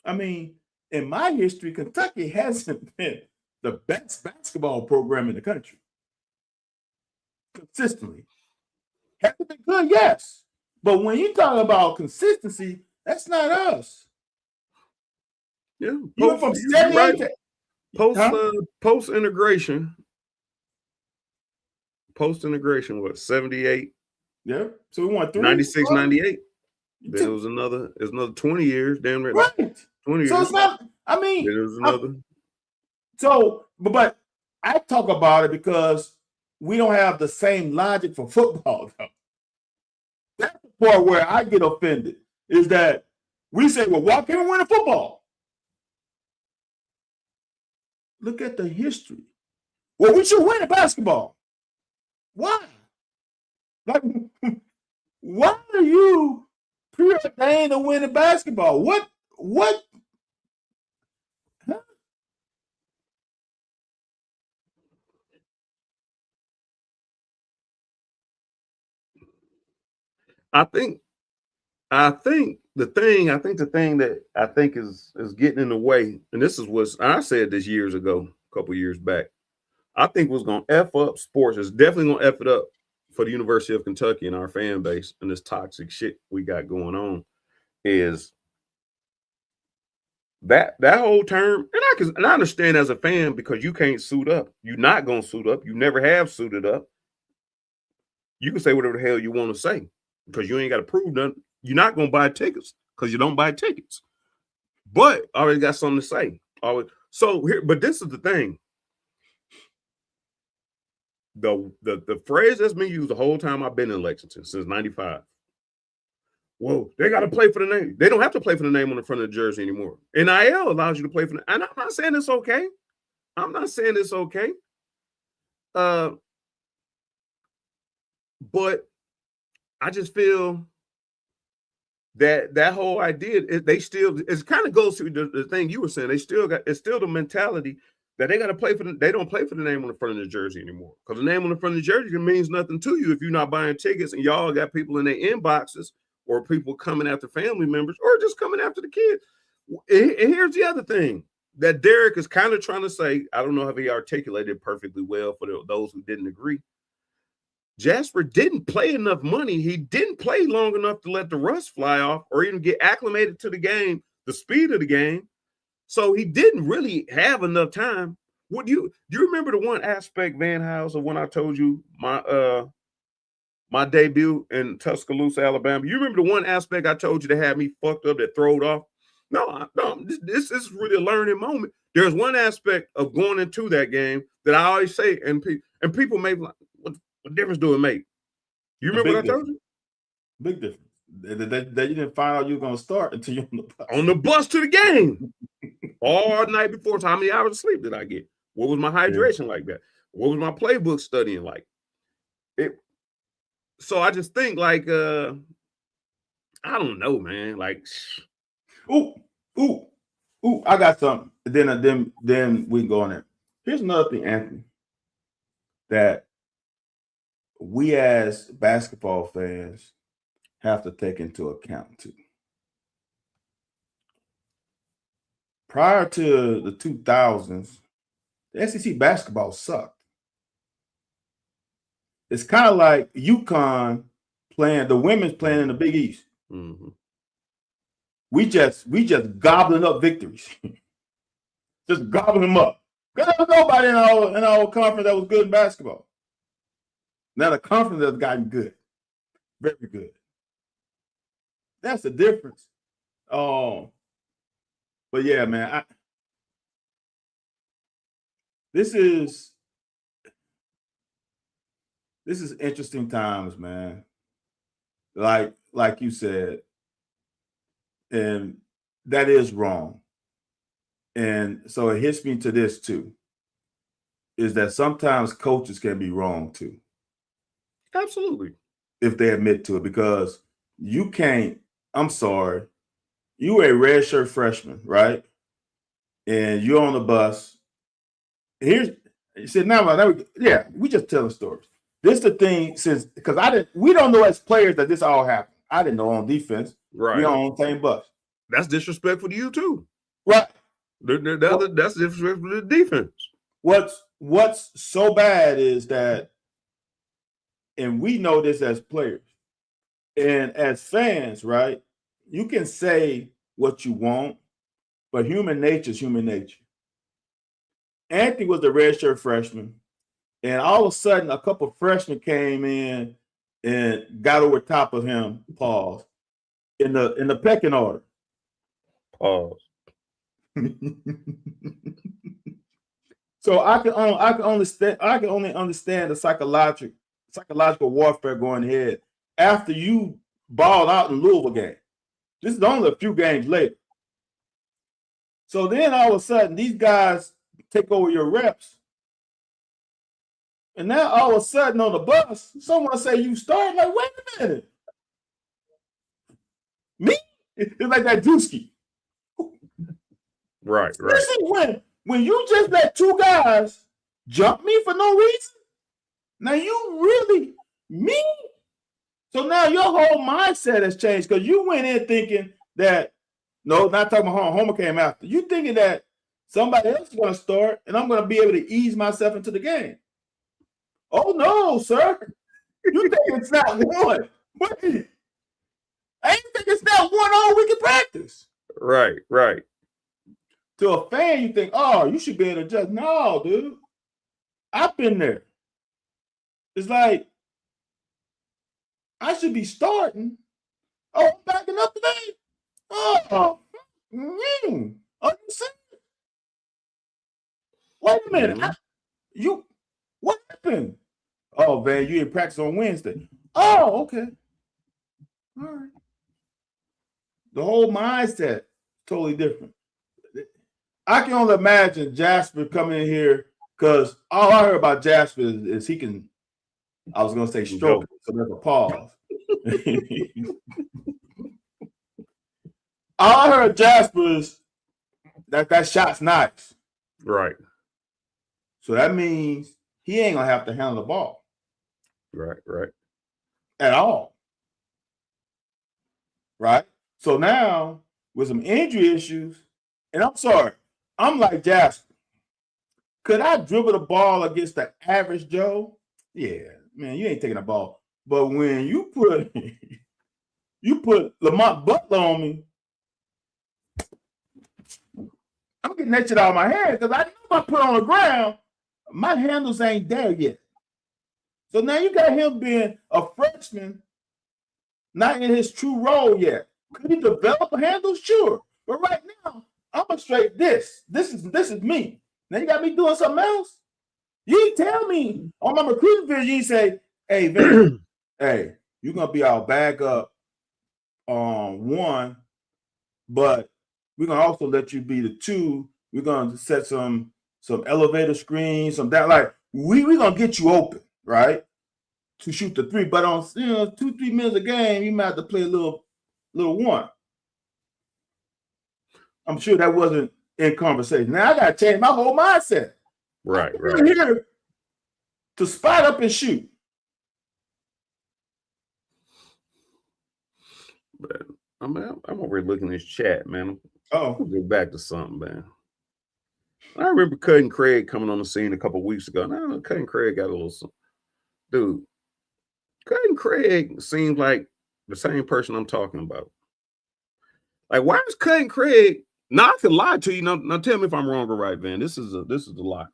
B: I mean, in my history, Kentucky hasn't been the best basketball program in the country. Consistently. Has it been good? Yes. But when you talk about consistency, that's not us.
A: Yeah.
B: You went from 78 to
A: post-integration. Post-integration, what, 78?
B: Yeah. So we won 3.
A: 96, 98. Then it was another 20 years, damn right.
B: Right.
A: 20 years.
B: So it's not, I mean.
A: Then it was another.
B: But I talk about it because we don't have the same logic for football, though. That's the part where I get offended, is that we say, well, why can't we win a football? Look at the history. Well, we should win a basketball. Why? Like, why are you preordained to win a basketball? What
A: I think the thing that I think is getting in the way, and this is what I said this years ago, a couple years back. I think what's gonna F up sports is definitely gonna F it up for the University of Kentucky and our fan base and this toxic shit we got going on is that whole term, and I understand as a fan because you can't suit up. You're not gonna suit up. You never have suited up. You can say whatever the hell you want to say because you ain't got to prove nothing. You're not gonna buy tickets because you don't buy tickets. But I already got something to say. So here, but this is the thing. The phrase that's been used the whole time I've been in Lexington since '95. Whoa, they got to play for the name. They don't have to play for the name on the front of the jersey anymore. NIL allows you to play for the, and I'm not saying it's okay. I'm not saying it's okay. But I just feel that whole idea, it kind of goes to the thing you were saying. It's still the mentality that they got to play they don't play for the name on the front of the jersey anymore. Because the name on the front of the jersey means nothing to you if you're not buying tickets and y'all got people in their inboxes or people coming after family members or just coming after the kids. And here's the other thing that Derek is kind of trying to say. I don't know if he articulated it perfectly well for those who didn't agree. Jasper didn't play enough money. He didn't play long enough to let the rust fly off or even get acclimated to the game, the speed of the game. So he didn't really have enough time. Do you remember the one aspect, Van House, of when I told you my debut in Tuscaloosa, Alabama? You remember the one aspect I told you that had me fucked up, that throwed off? No. This is really a learning moment. There's one aspect of going into that game that I always say, and people may be like, what difference do it make? You remember what I told you?
B: Big difference. That you didn't find out you were going to start until you're
A: on the bus to the game. All night before. So how many hours of sleep did I get? What was my hydration like that? What was my playbook studying like? So I just think like I don't know, man. Like,
B: ooh, I got something. Then we can go on there. Here's another thing, Anthony, that we as basketball fans have to take into account too. Prior to the 2000s, the SEC basketball sucked. It's kind of like UConn playing, the women's playing in the Big East.
A: Mm-hmm.
B: We just gobbling up victories. Just gobbling them up. Because there was nobody in our conference that was good in basketball. Now the conference has gotten good. Very good. That's the difference. But yeah, man, this is interesting times, man. Like you said, and that is wrong. And so it hits me to this too, is that sometimes coaches can be wrong too.
A: Absolutely.
B: If they admit to it, because you can't, I'm sorry, you were a redshirt freshman, right? And you're on the bus. You said, we just telling stories. This is the thing, because we don't know as players that this all happened. I didn't know on defense.
A: Right.
B: We're on the same bus.
A: That's disrespectful to you too.
B: Right.
A: That's disrespectful to the defense.
B: What's so bad is that, and we know this as players and as fans, right? You can say what you want, but human nature is human nature. Anthony was a redshirt freshman, and all of a sudden, a couple of freshmen came in and got over top of him. Pause. In the pecking order.
A: Pause.
B: So I can only understand the psychological warfare going ahead after you balled out in Louisville game. This is only a few games later. So then all of a sudden, these guys take over your reps. And now all of a sudden on the bus, someone say you start, like, wait a minute. Me? It's like that Drewski.
A: Right.
B: Listen, when you just let two guys jump me for no reason, now you really, me? So now your whole mindset has changed because you went in thinking that, no, not talking about Homer came after. You thinking that somebody else is going to start and I'm going to be able to ease myself into the game. Oh, no, sir. You think it's not one. Wait. I ain't think it's not one all week of practice.
A: Right.
B: To a fan, you think, oh, you should be able to adjust. No, dude. I've been there. It's like, I should be starting. Oh, I'm backing up today. Oh, are you serious? Wait a minute. What happened? Oh, man, you didn't practice on Wednesday. Oh, okay. All right. The whole mindset totally different. I can only imagine Jasper coming in here because all I heard about Jasper is he can, I was going to say stroke, so there's a pause. All I heard Jasper is that shot's nice.
A: Right.
B: So that means he ain't going to have to handle the ball.
A: Right.
B: At all. Right? So now, with some injury issues, and I'm sorry, I'm like Jasper. Could I dribble the ball against the average Joe? Yeah, man, you ain't taking the ball. But when you put Lamont Butler on me, I'm getting that shit out of my hand because I know if I put it on the ground, my handles ain't there yet. So now you got him being a freshman, not in his true role yet. Could he develop a handle? Sure. But right now, I'm a straight this. This is me. Now you got me doing something else? You didn't tell me on my recruiting video, you say, hey, Vince, hey, you're going to be our backup on 1, but we're going to also let you be the 2. We're going to set some elevator screens, some that. Like, we're going to get you open, right, to shoot the 3. But on 2-3 minutes a game, you might have to play a little 1. I'm sure that wasn't in conversation. Now I got to change my whole mindset.
A: Right.
B: I'm here to spot up and shoot.
A: But I'm over here looking at this chat, man.
B: Oh,
A: I'll get back to something, man. I remember Cutting Craig coming on the scene a couple of weeks ago. Now Cutting Craig got a little something. Dude, Cutting Craig seems like the same person I'm talking about. Like, why is Cutting Craig? Now I can lie to you. Now tell me if I'm wrong or right, man. This is the locker.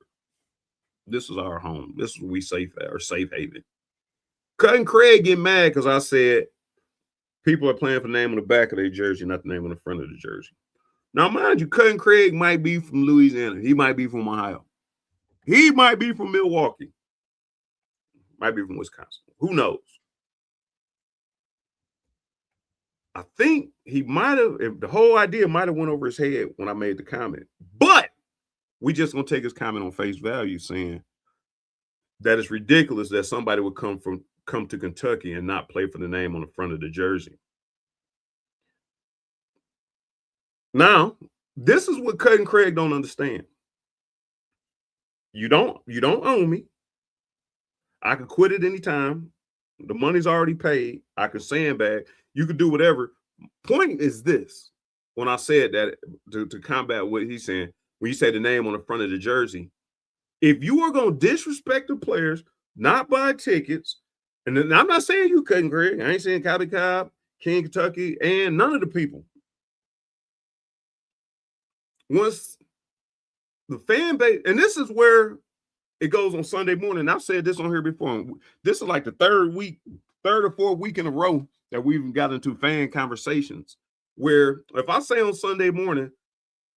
A: This is our home. This is where we safe at, or safe haven. Cutting Craig get mad because I said people are playing for the name on the back of their jersey, not the name on the front of the jersey. Now, mind you, Cutting Craig might be from Louisiana. He might be from Ohio. He might be from Milwaukee. Might be from Wisconsin. Who knows? I think he might have, the whole idea might have went over his head when I made the comment. But we just going to take his comment on face value, saying that it's ridiculous that somebody would come to Kentucky and not play for the name on the front of the jersey. Now, this is what Cutting Craig don't understand. You don't own me. I could quit at any time. The money's already paid. I could sandbag. You could do whatever. Point is this. When I said that, to combat what he's saying, when you say the name on the front of the jersey, if you are going to disrespect the players, not buy tickets, and then I'm not saying you Cutting Craig. I ain't saying Cobby Cobb, King Kentucky, and none of the people. Once the fan base, and this is where it goes on Sunday morning. I've said this on here before. This is like the third or fourth week in a row that we've got into fan conversations where if I say on Sunday morning,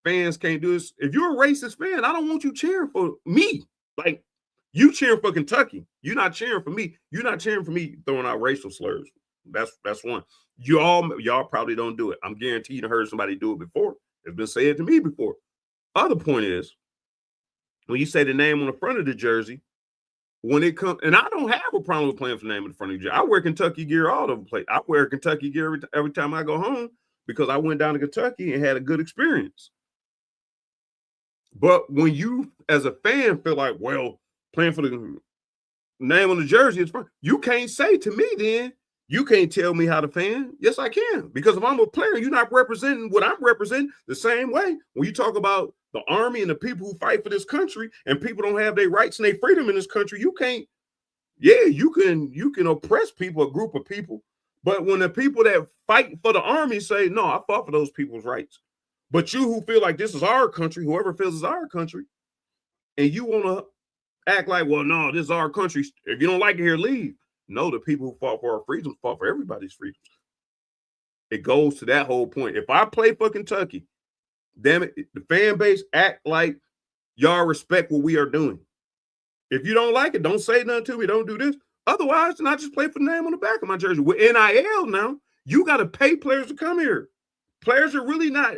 A: fans can't do this. If you're a racist fan, I don't want you cheering for me. Like, you cheering for Kentucky. You're not cheering for me. You're not cheering for me throwing out racial slurs. That's one. Y'all probably don't do it. I'm guaranteed you heard somebody do it before. It's been said to me before. Other point is, when you say the name on the front of the jersey, when it comes, and I don't have a problem with playing for the name on the front of the jersey. I wear Kentucky gear all over the place. I wear Kentucky gear every time I go home because I went down to Kentucky and had a good experience. But when you, as a fan, feel like, well, playing for the name on the jersey is fun, you can't say to me then, You can't tell me how to fan. Yes, I can. Because if I'm a player, you're not representing what I'm representing the same way. When you talk about the army and the people who fight for this country and people don't have their rights and their freedom in this country, you can't. Yeah, you can oppress people, a group of people. But when the people that fight for the army say, no, I fought for those people's rights. But you who feel like this is our country, whoever feels it's our country, and you want to act like, well, no, this is our country. If you don't like it here, leave. No, the people who fought for our freedoms fought for everybody's freedoms. It goes to that whole point. If I play for Kentucky, damn it, the fan base act like y'all respect what we are doing. If you don't like it, don't say nothing to me. Don't do this. Otherwise, then I just play for the name on the back of my jersey. With NIL now, you got to pay players to come here. Players are really not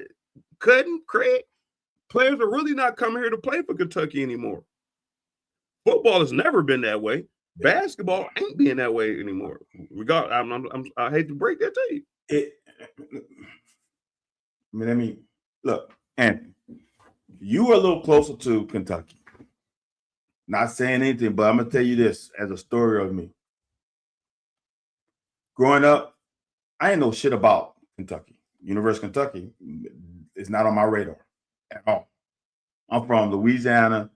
A: cutting, Craig. Players are really not coming here to play for Kentucky anymore. Football has never been that way. Basketball ain't being that way anymore. I hate to break that to you.
B: Let me look, Anthony. You are a little closer to Kentucky. Not saying anything, but I'm gonna tell you this as a story of me. Growing up, I ain't know shit about Kentucky. University of Kentucky is not on my radar at all. I'm from Louisiana.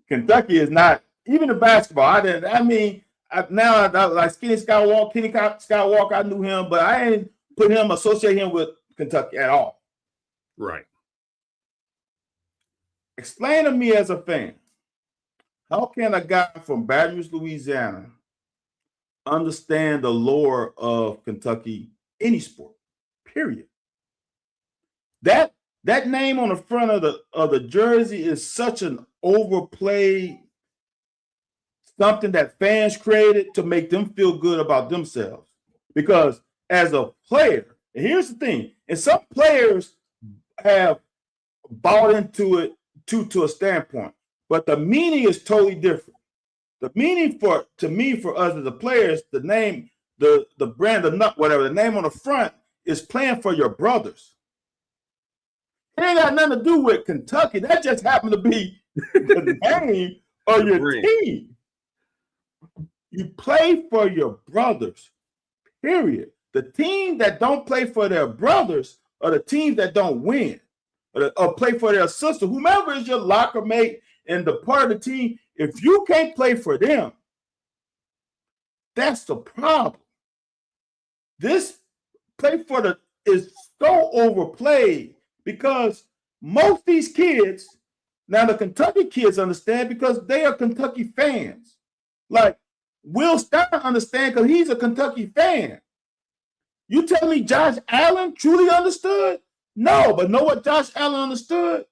B: Kentucky is not even the basketball. Now like Kenny Skywalker, I knew him, but I ain't associate him with Kentucky at all.
A: Right.
B: Explain to me as a fan, how can a guy from Baton Rouge, Louisiana, understand the lore of Kentucky, any sport, period? That name on the front of the jersey is such an overplayed something that fans created to make them feel good about themselves. Because as a player, and here's the thing, and some players have bought into it to a standpoint, but the meaning is totally different. The meaning for us as the players, the name, the brand, the nut, whatever, the name on the front is playing for your brothers. It ain't got nothing to do with Kentucky. That just happened to be the name of your team. You play for your brothers, period. The team that don't play for their brothers are the teams that don't win, or play for their sister, whomever is your locker mate and the part of the team. If you can't play for them, that's the problem. This play for the is so overplayed because most of these kids, now the Kentucky kids understand because they are Kentucky fans. Like Will Stein understand because he's a Kentucky fan. You tell me Josh Allen truly understood? No, but know what Josh Allen understood?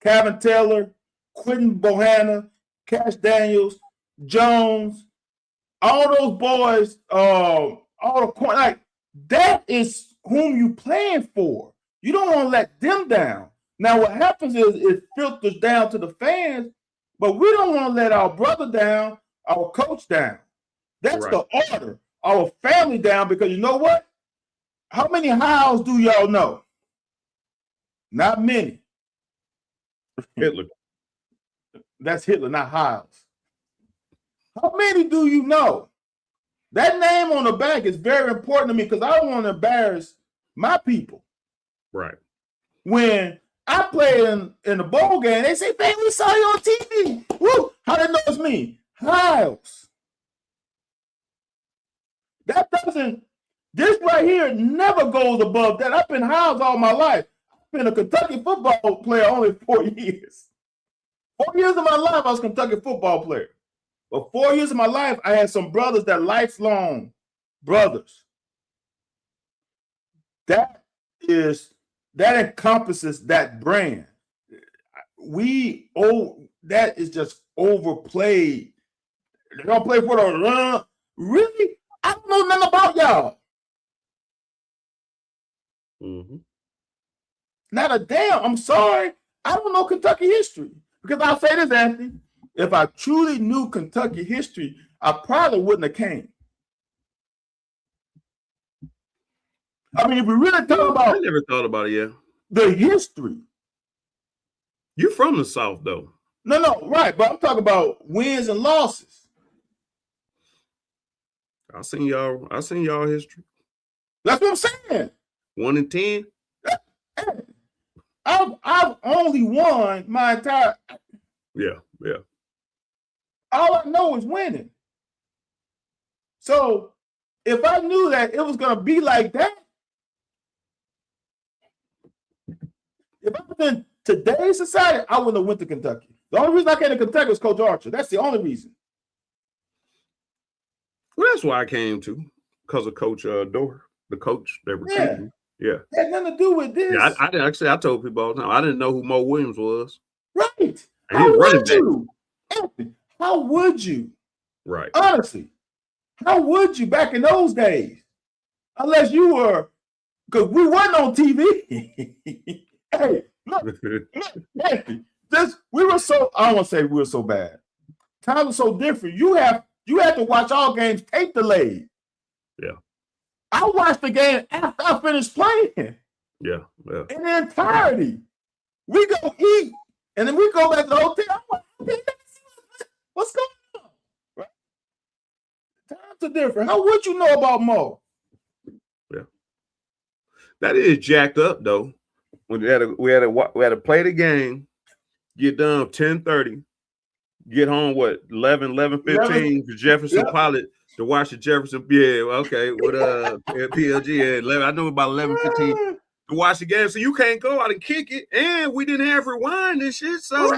B: Calvin Taylor, Quentin Bohanna, Cash Daniels, Jones, all those boys, all the like that is whom you playing for. You don't want to let them down. Now, what happens is it filters down to the fans, but we don't want to let our brother down, our coach down. That's right. The order. Our family down, because you know what? How many Hiles do y'all know? Not many.
A: Hitler.
B: That's Hitler, not Hiles. How many do you know? That name on the back is very important to me because I don't want to embarrass my people.
A: Right.
B: When I play in the bowl game, they say, "Man, we saw you on TV." Woo! How they know it's me? Hiles. That doesn't. This right here never goes above that. I've been Hiles all my life. I've been a Kentucky football player only 4 years. 4 years of my life, I was a Kentucky football player. But 4 years of my life, I had some brothers that lifelong brothers. That encompasses that brand. That is just overplayed. They don't play for the run. Really? I don't know nothing about y'all.
A: Mm-hmm.
B: Not a damn. I'm sorry. I don't know Kentucky history. Because I'll say this, Anthony. If I truly knew Kentucky history, I probably wouldn't have came. I mean, if we really talk about...
A: I never thought about it, yeah.
B: The history.
A: You're from the South, though.
B: No, right. But I'm talking about wins and losses.
A: I seen y'all history.
B: That's what I'm saying.
A: 1 in 10.
B: I've only won my entire.
A: Yeah.
B: All I know is winning. So if I knew that it was gonna be like that, if I was in today's society, I wouldn't have went to Kentucky. The only reason I came to Kentucky was Coach Archer. That's the only reason.
A: Well, that's why I came to, because of Coach Dorr, the coach that recruited me. Yeah.
B: It had nothing to do with this.
A: Yeah, I told people all the time, I didn't know who Mo Williams was.
B: Right.
A: How would you?
B: How would you?
A: Right.
B: Honestly, how would you back in those days? Unless you were, because we weren't on TV. Hey, look, we were so, I don't want to say we were so bad. Times were so different. You have to watch all games tape delayed.
A: Yeah.
B: I watched the game after I finished playing.
A: Yeah.
B: In the entirety. We go eat, and then we go back to the hotel. I'm like, okay, what's going on? Right? Times are different. How would you know about Mo?
A: Yeah. That is jacked up though. When we had to play the game, get done 10:30, get home 11:15 for Jefferson Pilot to watch the Jefferson. Yeah, okay, with PLG at 11. I know about 11:15 to watch the game. So you can't go out and kick it, and we didn't have rewind and shit. So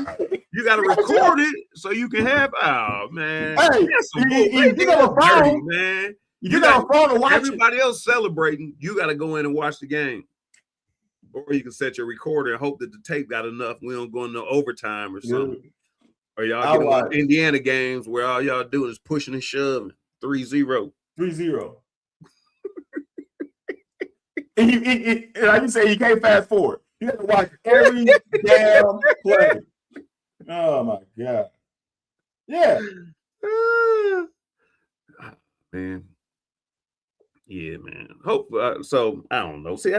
A: you got to record it so you can have. Oh man,
B: hey, you got a phone,
A: man.
B: You got a phone to watch
A: everybody else celebrating. You got to go in and watch the game. Or you can set your recorder and hope that the tape got enough. We don't go into overtime or something. Or y'all get on Indiana games where all y'all doing is pushing and shoving. 3-0.
B: 3-0. And like you say, you can't fast forward. You have to watch every damn play. Oh my God. Yeah.
A: Man. Yeah, man. Hope so. I don't know. See,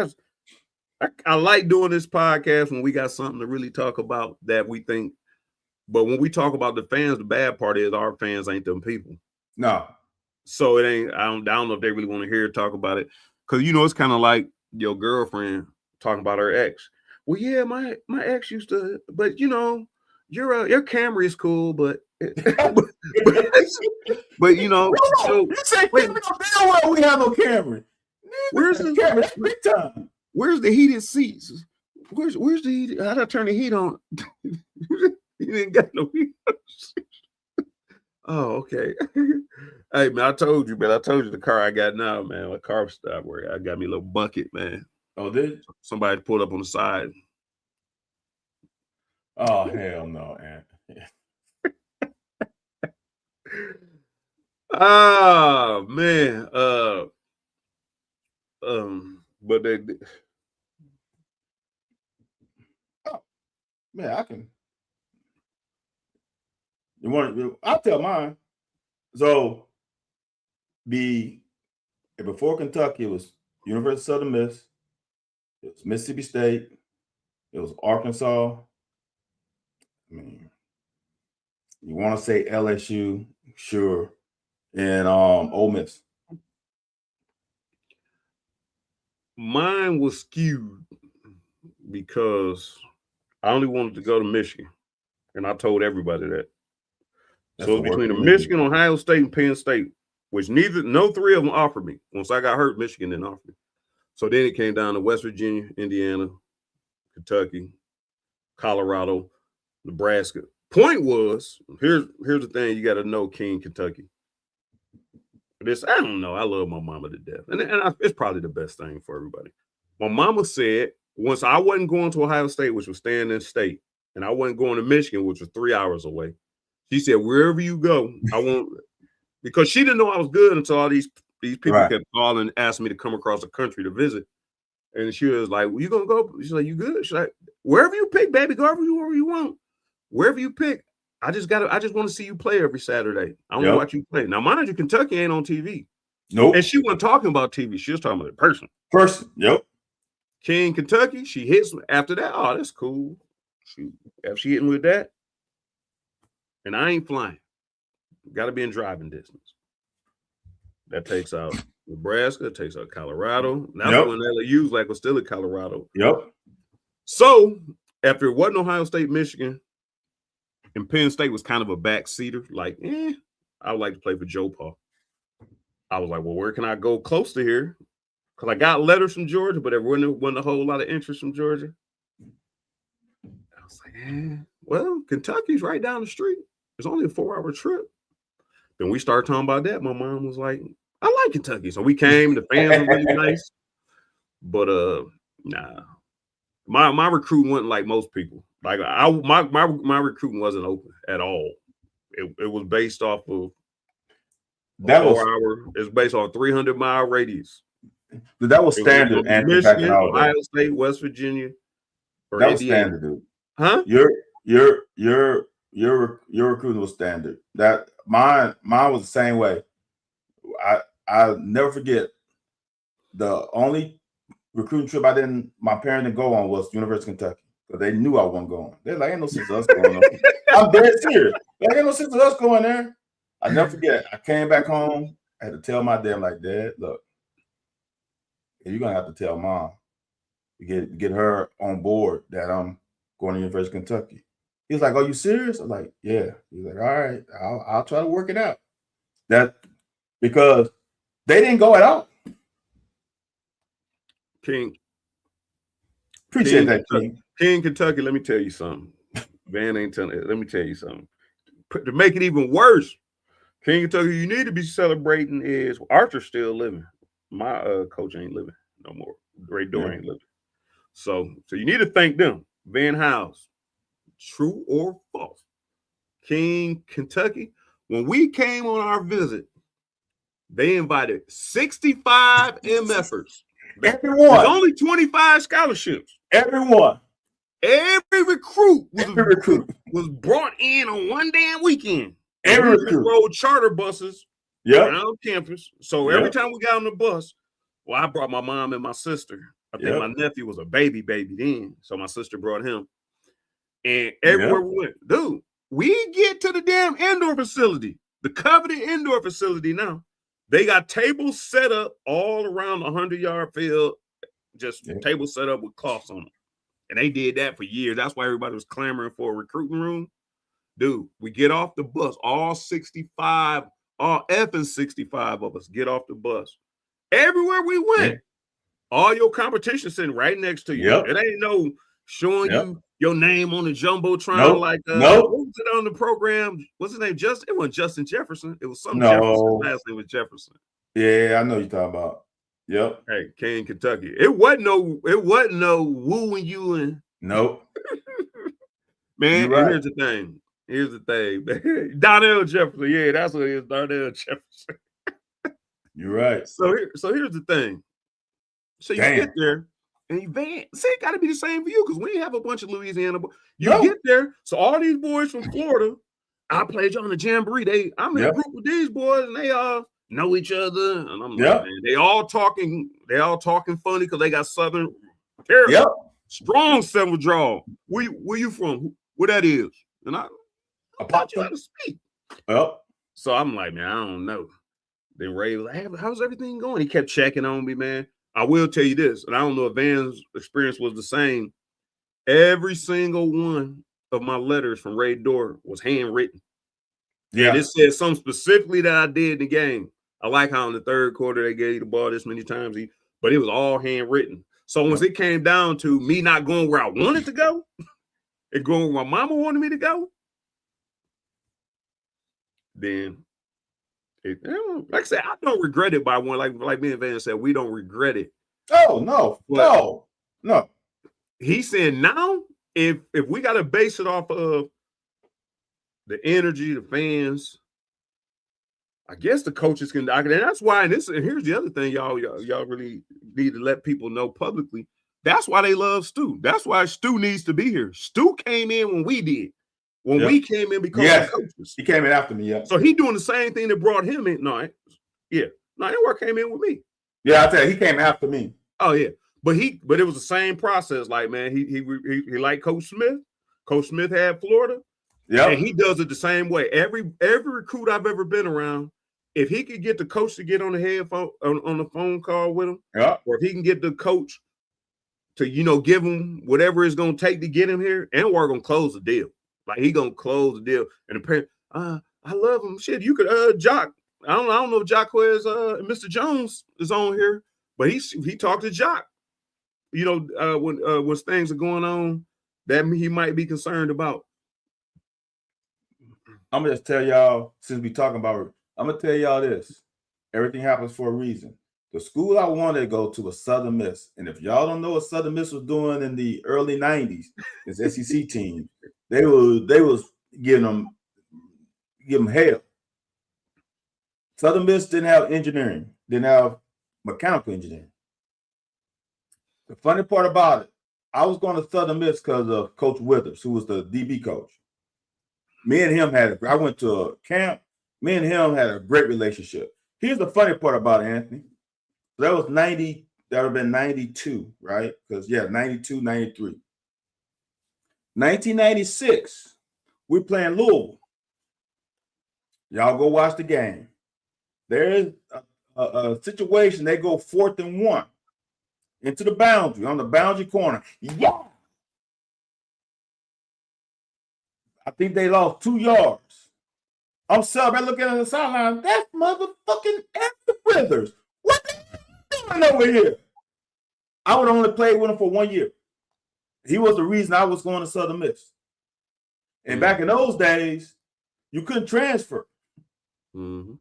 A: I like doing this podcast when we got something to really talk about that we think. But when we talk about the fans, the bad part is our fans ain't them people.
B: No.
A: So it ain't. I don't know if they really want to hear talk about it, because it's kind of like your girlfriend talking about her ex. Well, yeah, my ex used to, but your Camry is cool, but but
B: so, you say we have no Camry.
A: Where's the
B: Camry? Big time.
A: Where's the heated seats? Where's the heat? How'd I turn the heat on? You didn't got no heat. Oh, okay. Hey man, I told you the car I got now, man. My car stop where I got me a little bucket, man.
B: Oh, did
A: somebody pulled up on the side?
B: Oh hell no, man.
A: Oh man. But they.
B: Oh man, I can. You want? I'll tell mine. So, before Kentucky, it was University of Southern Miss. It was Mississippi State. It was Arkansas. I mean, you want to say LSU, sure, and Ole Miss.
A: Mine was skewed because I only wanted to go to Michigan, and I told everybody that. So it was between the Michigan, Ohio State, and Penn State, which no three of them offered me. Once I got hurt, Michigan didn't offer me. So then it came down to West Virginia, Indiana, Kentucky, Colorado, Nebraska. Point was, here's the thing you got to know, King, Kentucky. I don't know. I love my mama to death. And it's probably the best thing for everybody. My mama said, once I wasn't going to Ohio State, which was staying in state, and I wasn't going to Michigan, which was 3 hours away, she said, wherever you go, I won't, because she didn't know I was good until all these people kept calling and asking me to come across the country to visit. And she was like, well, you going to go? She's like, you good? She's like, wherever you pick, baby, go wherever you want. Wherever you pick. I just want to see you play every Saturday. I want to watch you play. Now, mind you, Kentucky ain't on TV.
B: Nope.
A: And she wasn't talking about TV. She was talking about a person.
B: Yep.
A: King, Kentucky, she hits after that. Oh, that's cool. If she hitting with that, and I ain't flying. Got to be in driving distance. That takes out Nebraska, takes out Colorado. That's when LSU's like was still in Colorado.
B: Yep.
A: So after it wasn't Ohio State, Michigan, and Penn State was kind of a backseater, like, I would like to play for Joe Paul. I was like, well, where can I go close to here? Because I got letters from Georgia, but there wasn't a whole lot of interest from Georgia. I was like, well, Kentucky's right down the street. It's only a 4-hour trip. Then we started talking about that. My mom was like, I like Kentucky. So we came. The fans were really nice. But nah. My recruiting wasn't like most people. Like my recruiting wasn't open at all. It was based off of that 4-hour. It's based on 300-mile radius.
B: That was standard.
A: Michigan, Ohio State, West Virginia.
B: That was standard, dude.
A: Huh?
B: Your recruiting was standard. That mine was the same way. I'll never forget the only recruiting trip my parents didn't go on was University of Kentucky, because they knew I wasn't going. They're like, ain't no sense of us going there. I'm dead serious. Like, ain't no sense of us going there. I never forget. I came back home. I had to tell my dad, I'm like, Dad, look, you're gonna have to tell Mom to get her on board that I'm going to University of Kentucky. He was like, "Are you serious?" I'm like, "Yeah." He's like, "All right, I'll try to work it out." That because they didn't go at all.
A: King,
B: appreciate that, King.
A: King, Kentucky. Let me tell you something. Van ain't telling. Let me tell you something. To make it even worse, King, Kentucky, you need to be celebrating is Archer's still living. My coach ain't living no more. Ray Dorr ain't living. So you need to thank them. Van House. True or false? King, Kentucky. When we came on our visit, they invited 65 MFers.
B: Everyone.
A: There's only 25 scholarships.
B: Everyone.
A: Every recruit was brought in on one damn weekend.
B: Every recruit
A: rode charter buses around campus. So every time we got on the bus, well, I brought my mom and my sister. I think my nephew was a baby then. So my sister brought him. And everywhere we went, dude, we get to the damn indoor facility, the coveted indoor facility now. They got tables set up all around the 100-yard field, just tables set up with cloths on them. And they did that for years. That's why everybody was clamoring for a recruiting room. Dude, we get off the bus, all 65, all effing 65 of us get off the bus. Everywhere we went, all your competition sitting right next to you. It ain't no showing you your name on the Jumbotron like what was it on the program? What's his name? It wasn't Justin Jefferson. It was some Jefferson. Last name was Jefferson.
B: Yeah, I know you're talking about. Yep.
A: Hey, King, Kentucky. It wasn't no wooing you and
B: nope.
A: Man, and here's the thing. Donnell Jefferson. Yeah, that's what it is. Donnell Jefferson.
B: You're right.
A: So here's the thing. So you get there and you it got to be the same for you because we have a bunch of Louisiana boys. You get there, so all these boys from Florida, I played on the Jamboree. I'm in a group with these boys, and they all know each other. And I'm like, man, they all talking funny because they got Southern strong Southern draw. Where you from? Where that is? And I taught you how to speak. So I'm like, man, I don't know. Then Ray was like, hey, how's everything going? He kept checking on me, man. I will tell you this, and I don't know if Van's experience was the same. Every single one of my letters from Ray Dorr was handwritten. Yeah, and it said something specifically that I did in the game. I like how in the third quarter they gave you the ball this many times, but it was all handwritten. So once it came down to me not going where I wanted to go and going where my mama wanted me to go, then like I said, I don't regret it by one. Like me and Van said, we don't regret it.
B: Oh, no. But no.
A: He said now, if we got to base it off of the energy, the fans, I guess the coaches can. And that's why. And here's the other thing, y'all really need to let people know publicly. That's why they love Stu. That's why Stu needs to be here. Stu came in when we did. When we came in because of the coaches.
B: He came in after me,
A: So he doing the same thing that brought him in. Edward came in with me.
B: Yeah, I tell you, he came after me.
A: Oh, yeah. But it was the same process. Like, man, he liked Coach Smith. Coach Smith had Florida. Yeah. And he does it the same way. Every recruit I've ever been around, if he could get the coach to get on the headphone on the phone call with him, or if he can get the coach to, give him whatever it's gonna take to get him here, and we're gonna close the deal. Like he gonna close the deal. And apparently, I love him. Shit, you could Jock. I don't know if Jacquez Mr. Jones is on here, but he talked to Jock. When things are going on that he might be concerned about.
B: I'm gonna just tell y'all, since we talking about it, I'm gonna tell y'all this. Everything happens for a reason. The school I wanted to go to was Southern Miss. And if y'all don't know what Southern Miss was doing in the early 90s, this SEC team, they was giving them hell. Southern Miss didn't have engineering, didn't have mechanical engineering. The funny part about it, I was going to Southern Miss because of Coach Withers, who was the DB coach. Me and him I went to a camp. Me and him had a great relationship. Here's the funny part about it, Anthony. That was 90, that would have been 92, right? Because, 92, 93. 1996, we're playing Louisville. Y'all go watch the game. There is a situation. They go 4th and 1 into the boundary, on the boundary corner. Yeah. I think they lost 2 yards. I'm sorry, looking at the sideline. That's motherfucking Anthony Withers. What are you doing over here? I would only play with him for 1 year. He was the reason I was going to Southern Miss. And back in those days, you couldn't transfer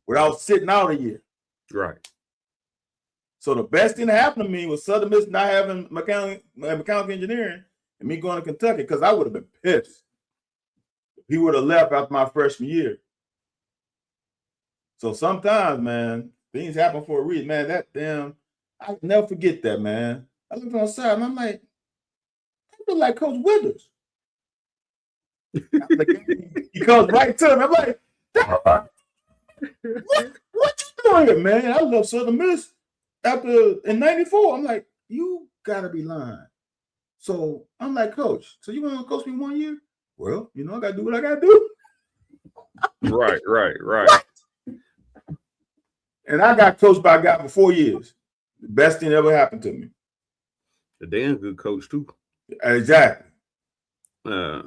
B: without sitting out a year.
A: Right.
B: So the best thing that happened to me was Southern Miss not having mechanical engineering and me going to Kentucky, because I would have been pissed. He would have left after my freshman year. So sometimes, man, things happen for a reason. Man, I'll never forget that, man. I looked on the side and I'm like, I look like Coach Withers. He comes right to me. I'm like, what you doing here, man? I love Southern Miss in 94. I'm like, you gotta be lying. So I'm like, Coach, so you want to coach me 1 year? Well, I gotta do what I gotta do.
A: Right.
B: What? And I got coached by a guy for 4 years. The best thing that ever happened to me.
A: A damn good coach too.
B: Exactly.
A: I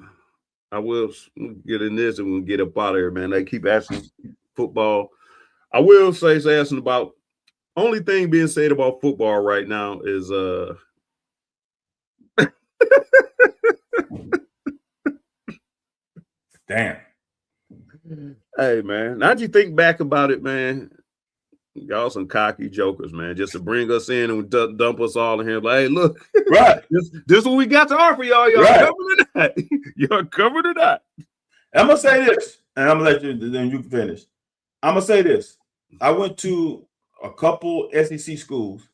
A: will get in this and we'll get up out of here, man. They keep asking football. I will say, asking about, only thing being said about football right now is
B: damn.
A: Hey, man, now that you think back about it, man, y'all some cocky jokers, man, just to bring us in and dump us all in here. Like, hey, look,
B: right.
A: this is what we got to offer y'all. Y'all
B: right.
A: covered or not? Y'all covered or not?
B: I'm going to say this, and I'm going to let you, then you can finish. I'm going to say this. I went to a couple SEC schools,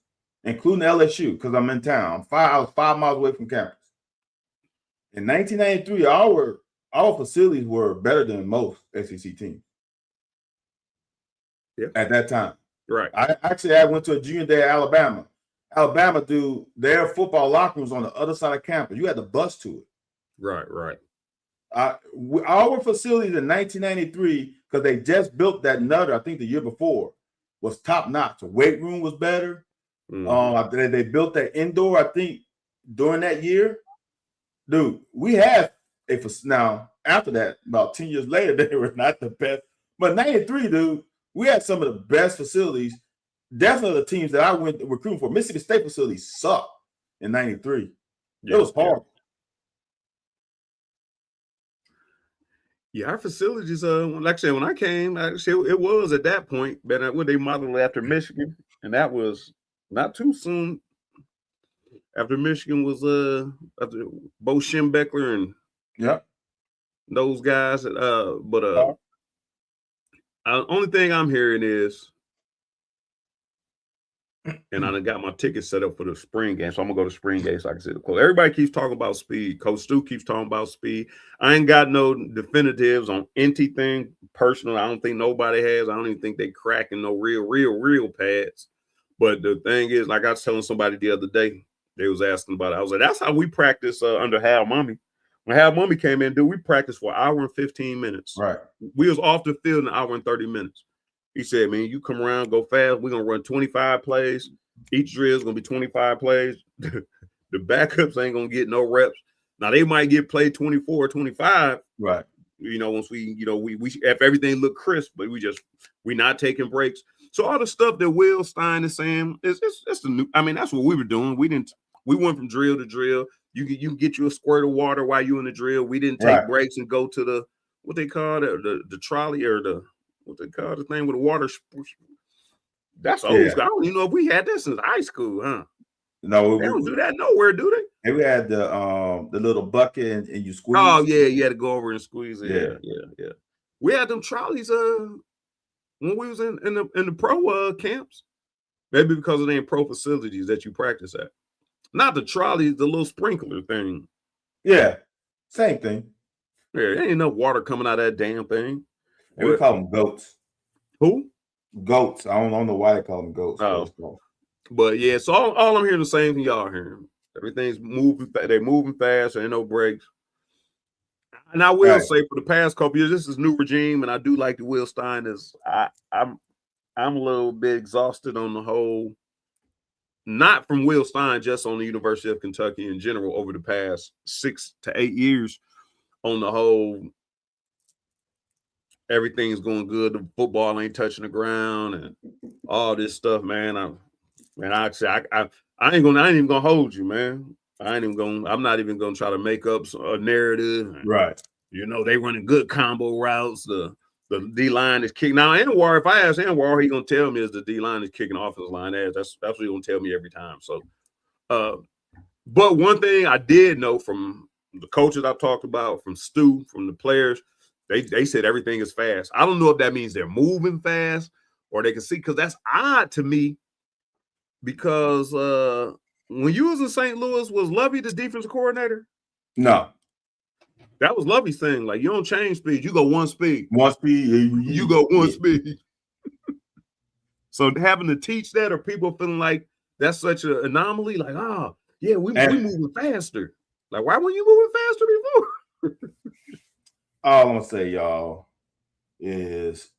B: including LSU, because I'm in town. I was 5 miles away from campus. In 1993, our facilities were better than most SEC teams.
A: Yeah.
B: At that time.
A: Right.
B: I went to a junior day at Alabama. Alabama, dude, their football locker rooms on the other side of campus. You had to bus to it.
A: Right.
B: Our facilities in 1993, because they just built that Nutter, I think the year before, was top notch. The weight room was better. They built that indoor, I think, during that year. Dude, we had now after that, about 10 years later, they were not the best. But 93, dude, we had some of the best facilities. Definitely the teams that I went recruiting for. Mississippi State facilities sucked in 93. It was horrible.
A: Yeah, our facilities, like I said, when I came, actually, it was at that point, but when they modeled after Michigan, and that was not too soon after Michigan was after Bo Schembechler and those guys. Only thing I'm hearing is, and I done got my ticket set up for the spring game, so I'm gonna go to spring game so I can see the quote. Everybody keeps talking about speed. Coach Stu keeps talking about speed. I ain't got no definitives on anything personal. I don't think nobody has. I don't even think they cracking no real pads. But the thing is, like I was telling somebody the other day, they was asking about it. I was like, that's how we practice under Hal Mummy. When Hal Mummy came in, dude, we practiced for an hour and 15 minutes.
B: Right.
A: We was off the field in an hour and 30 minutes. He said, man, you come around, go fast. We're going to run 25 plays. Each drill is going to be 25 plays. The backups ain't going to get no reps. Now, they might get played 24 or 25.
B: Right.
A: Once we if everything look crisp, but we're not taking breaks. So all the stuff that Will Stein is saying is the new. I mean, that's what we were doing. We went from drill to drill. You can get you a squirt of water while you in the drill. We didn't take breaks and go to the what they call the trolley or what they call the thing with the water. That's old school. I don't even know if we had that since high school, huh?
B: No,
A: they don't do that nowhere, do they?
B: We had the little bucket and you squeeze.
A: Oh yeah, you had to go over and squeeze it. Yeah. We had them trolleys when we was in the pro camps. Maybe because it ain't pro facilities that you practice at. Not the trolleys, the little sprinkler thing.
B: Yeah, same thing.
A: Yeah, there ain't enough water coming out of that damn thing.
B: And we call them goats.
A: Who?
B: Goats. I don't know why they call them goats.
A: Oh. But yeah, so all I'm hearing the same thing y'all hearing. Everything's moving. They're moving fast. There ain't no breaks. And I will say, for the past couple years, this is new regime, and I do like the Will Stein. I'm a little bit exhausted on the whole. Not from Will Stein, just on the University of Kentucky in general over the past 6 to 8 years. On the whole, everything's going good. The football ain't touching the ground, and all this stuff, man. I ain't even gonna hold you, man. I'm not even gonna try to make up a narrative.
B: Right.
A: They running good combo routes. The D line is kicking. Now, Anwar, if I ask Anwar, he gonna tell me is the D line is kicking offensive line ass. That's what he gonna tell me every time. So, but one thing I did know from the coaches I've talked about, from Stu, from the players, they said everything is fast. I don't know if that means they're moving fast or they can see, because that's odd to me. Because when you was in St. Louis, was Lovey the defensive coordinator?
B: No.
A: That was Lovey's thing. Like, you don't change speed. You go one speed.
B: One speed.
A: You go one speed. So having to teach that, or people feeling like that's such an anomaly, like, we moving faster. Like, why weren't you moving faster before?
B: All I'm going to say, y'all, is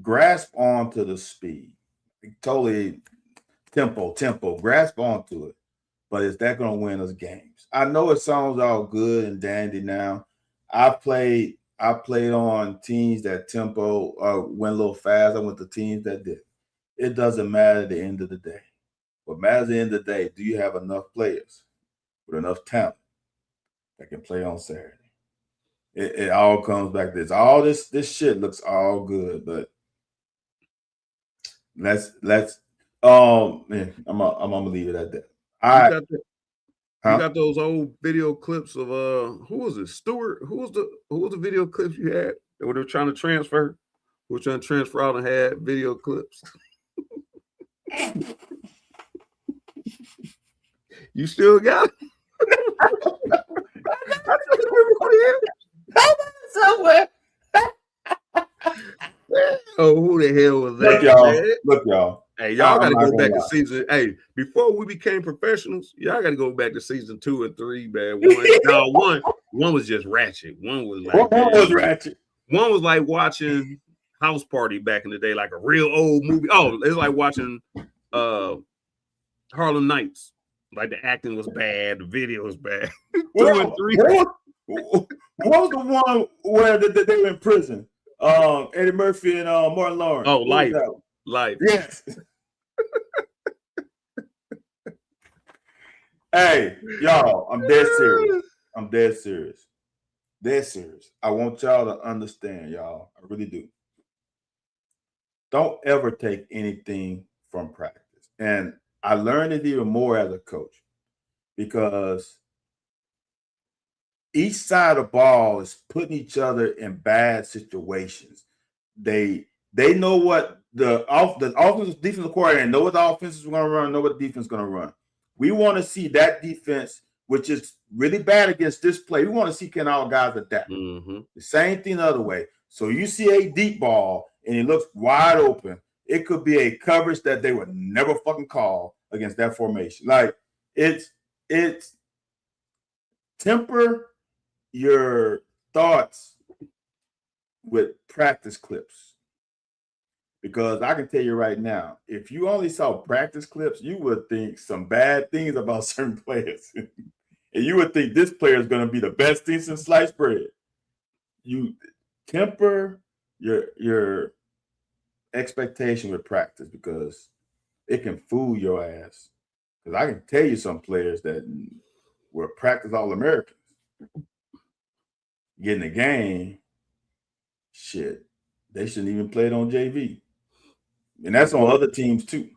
B: grasp onto the speed. Totally tempo, grasp onto it. But is that going to win us games? I know it sounds all good and dandy now. I played on teams that tempo went a little fast. I went to teams that did. It doesn't matter at the end of the day. What matters at the end of the day, do you have enough players with enough talent that can play on Saturday? It all comes back to this. All this shit looks all good, but let's I'm gonna leave it at that.
A: You got those old video clips of who was it? Stewart? Who was the video clips you had that they were trying to transfer? Who were trying to transfer out and had video clips? You still got it? Somewhere. Oh, who the hell was that?
B: Look, y'all.
A: Hey, y'all got to go back to season. Hey, before we became professionals, y'all got to go back to season 2 and 3, man. One was just ratchet. One was like
B: ratchet.
A: One was like watching House Party back in the day, like a real old movie. Oh, it's like watching Harlem Nights. Like, the acting was bad, the video was bad. 2 and 3.
B: What was the one where they were in prison? Eddie Murphy and Martin Lawrence.
A: Oh, Life.
B: Yes. Hey, y'all, I'm dead serious. Dead serious. I want y'all to understand, y'all. I really do. Don't ever take anything from practice. And I learned it even more as a coach, because each side of the ball is putting each other in bad situations. They know what the offensive defensive coordinator know what the offense is going to run, know what the defense is going to run. We want to see that defense, which is really bad against this play. We want to see can all guys adapt.
A: Mm-hmm.
B: The same thing the other way. So you see a deep ball and it looks wide open. It could be a coverage that they would never fucking call against that formation. Like, it's temper your thoughts with practice clips. Because I can tell you right now, if you only saw practice clips, you would think some bad things about certain players. And you would think this player is going to be the best thing since sliced bread. You temper your expectation with practice because it can fool your ass. Because I can tell you some players that were practice All-Americans. Get in the game, shit, they shouldn't even play it on JV. And that's on other teams too.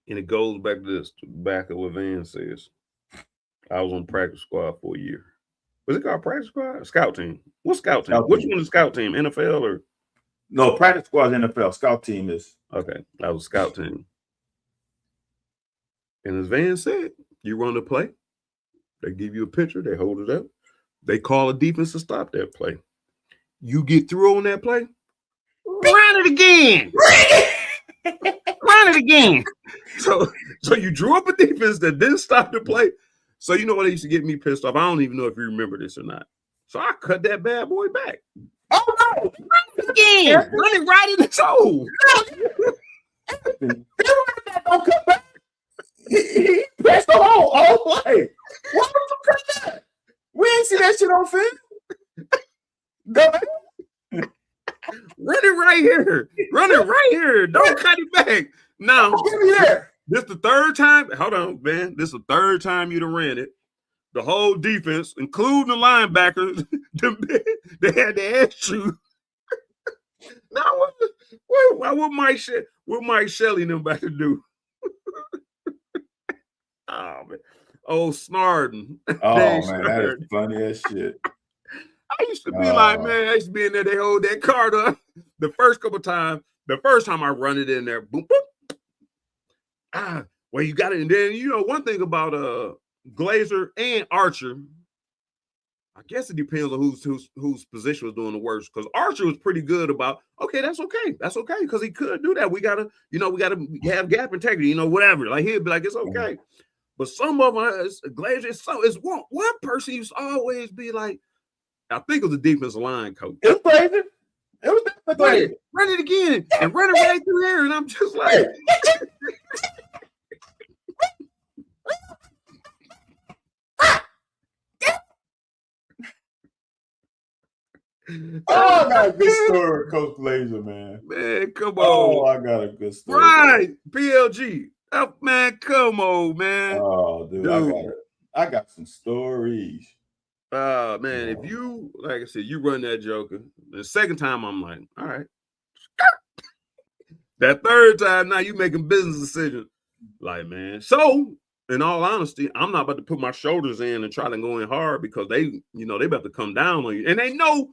A: And it goes back to this, back of what Van says. I was on practice squad for a year. Was it called practice squad? Scout team. What scout team? Which one is scout team? NFL or?
B: No, practice squad is NFL. Scout team is.
A: Okay, that was scout team. And as Van said, you run the play. They give you a picture. They hold it up. They call a defense to stop that play. You get through on that play. Run it again. Run it again. So you drew up a defense that didn't stop the play. So you know what used to get me pissed off? I don't even know if you remember this or not. So I cut that bad boy back. Oh no! Run it again. Run it right in his hole.
B: Don't cut back. He pressed the hole all the way. Why would you cut that? We ain't see that shit on film.
A: Run it right here. Run it right here. Don't cut it back. Now, this the third time. Hold on, man. This is the third time you done ran it. The whole defense, including the linebackers, they had to ask you. Now, what Mike Shelley and them about to do? Oh, man. Oh, Snarden.
B: Oh, man, that is funny as shit.
A: I used to be like, man, I used to be in there. They hold that card up. The first couple times, the first time I run it in there, boom, boom. Well, you got it. And then, you know, one thing about Glazer and Archer, I guess it depends on whose position was doing the worst. Because Archer was pretty good about, okay, that's okay. That's okay. Because he could do that. We gotta have gap integrity, whatever. Like he'd be like, it's okay. But some of us, Glazer, it's one person used to always be like, I think it was the defensive line coach.
B: It was Glazer. It was definitely Glazer.
A: Run it again and run it right through there. And I'm just like,
B: oh, I got a good story, Coach Glazer, man.
A: Man, come on.
B: Oh, I got a good story.
A: Right, PLG. Oh, man, come on, man.
B: Oh, dude. I got some stories.
A: Man, if you, like I said, you run that joker, the second time I'm like, all right. That third time, now you making business decisions. Like, man. So, in all honesty, I'm not about to put my shoulders in and try to go in hard because they about to come down on you. And they know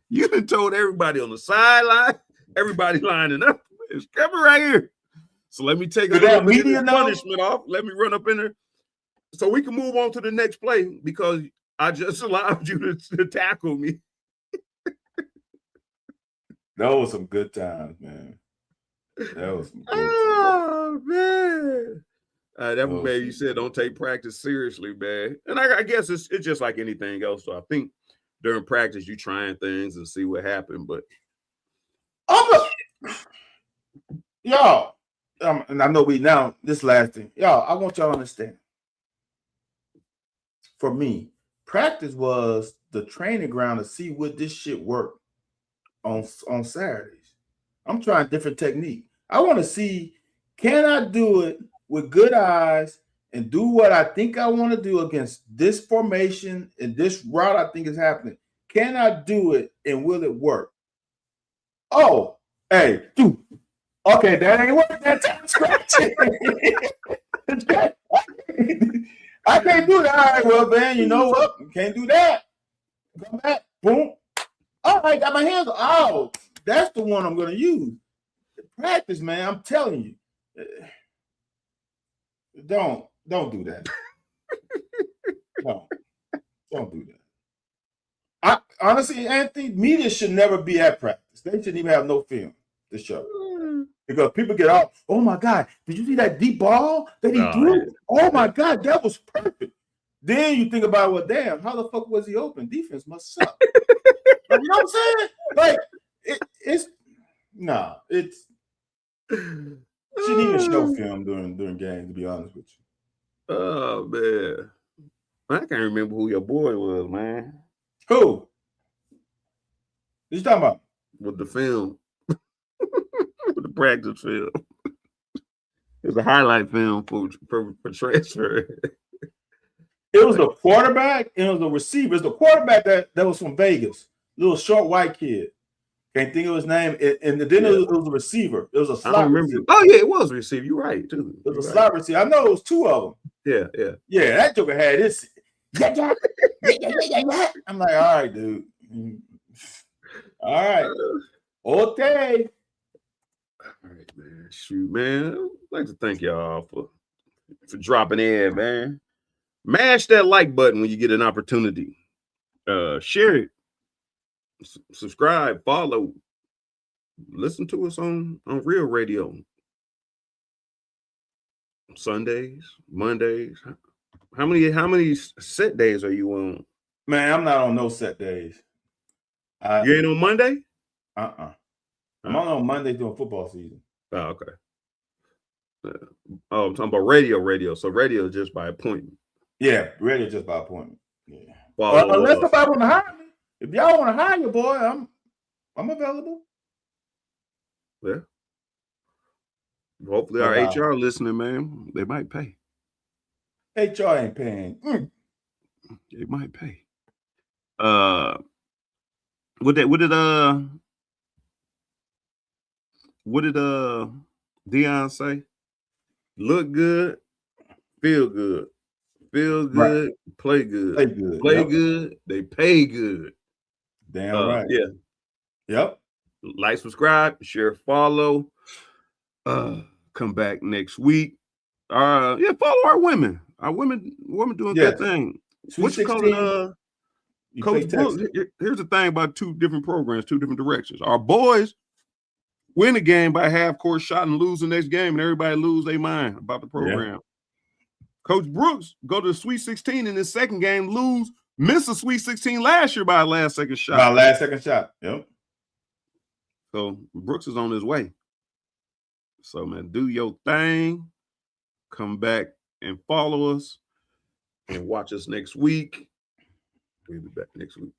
A: you done told everybody on the sideline, everybody lining up. It's coming right here. So let me take a little bit of punishment off. Let me run up in there. So we can move on to the next play because I just allowed you to tackle me.
B: That was some good times, man. That was some good times.
A: Oh, man. That made you said don't take practice seriously, man. And I guess it's just like anything else. So I think during practice, you trying things and see what happened. But
B: y'all, and I know this last thing. Y'all, I want y'all to understand. For me, practice was the training ground to see would this shit work on Saturdays. I'm trying different technique. I want to see, can I do it with good eyes and do what I think I want to do against this formation and this route I think is happening? Can I do it and will it work? Oh, hey, dude. Okay, that ain't working. That time scratching. I can't do that. All right, well, man, you know what? Can't do that. Come back. Boom. All right, got my hands. Oh, that's the one I'm going to use. Practice, man. I'm telling you. Don't do that. Don't do that. Honestly, Anthony, media should never be at practice. They shouldn't even have no film to show. Because people get out, oh my God, did you see that deep ball that he threw? Man. Oh my God, that was perfect. Then you think about, well, damn, how the fuck was he open? Defense must suck. You know what I'm saying? Like, It's no, it's she need to show film during games, to be honest with you.
A: Oh man. I can't remember who your boy was, man.
B: Who? What you talking about?
A: With the film. With the practice film. It was a highlight film for transfer.
B: It was the quarterback and it was the receiver. It's the quarterback that was from Vegas, little short white kid. Can't think of his name. And then it was a receiver. It was a slot receiver.
A: Oh yeah, it was a receiver. You're right too.
B: It was a slot receiver. I know it was two of them.
A: Yeah.
B: That joker had this. I'm like, all right, dude. All right. Okay.
A: All right, man. Shoot, man. I'd like to thank y'all for dropping in, man. Mash that like button when you get an opportunity. Share it. Subscribe, follow. Listen to us on Real Radio. Sundays, Mondays. How many set days are you on?
B: Man, I'm not on no set days.
A: You ain't on Monday?
B: I'm only on Monday during football season.
A: Oh, okay. I'm talking about radio. So radio is just by appointment.
B: Yeah, radio just by appointment. Yeah.
A: Unless
B: somebody want to hire me. If y'all want to hire your boy, I'm available.
A: Yeah. Hopefully our HR listening, man. They might pay.
B: HR ain't paying.
A: They might pay. What did Deion say? Look good, feel good. Feel good, right. Play good. Play good, they pay good.
B: Damn right.
A: Yeah. Yep. Like, subscribe, share, follow. Come back next week. Follow our women. Our women doing good thing. What you call it? Coach Brooks. Here's the thing about two different programs, two different directions. Our boys win a game by half court shot and lose the next game, and everybody lose their mind about the program. Yeah. Coach Brooks go to the Sweet 16 in his second game, miss a Sweet 16 last year by a last second shot.
B: Yep.
A: So Brooks is on his way. So, man, do your thing. Come back and follow us and watch us next week. We'll be back next week.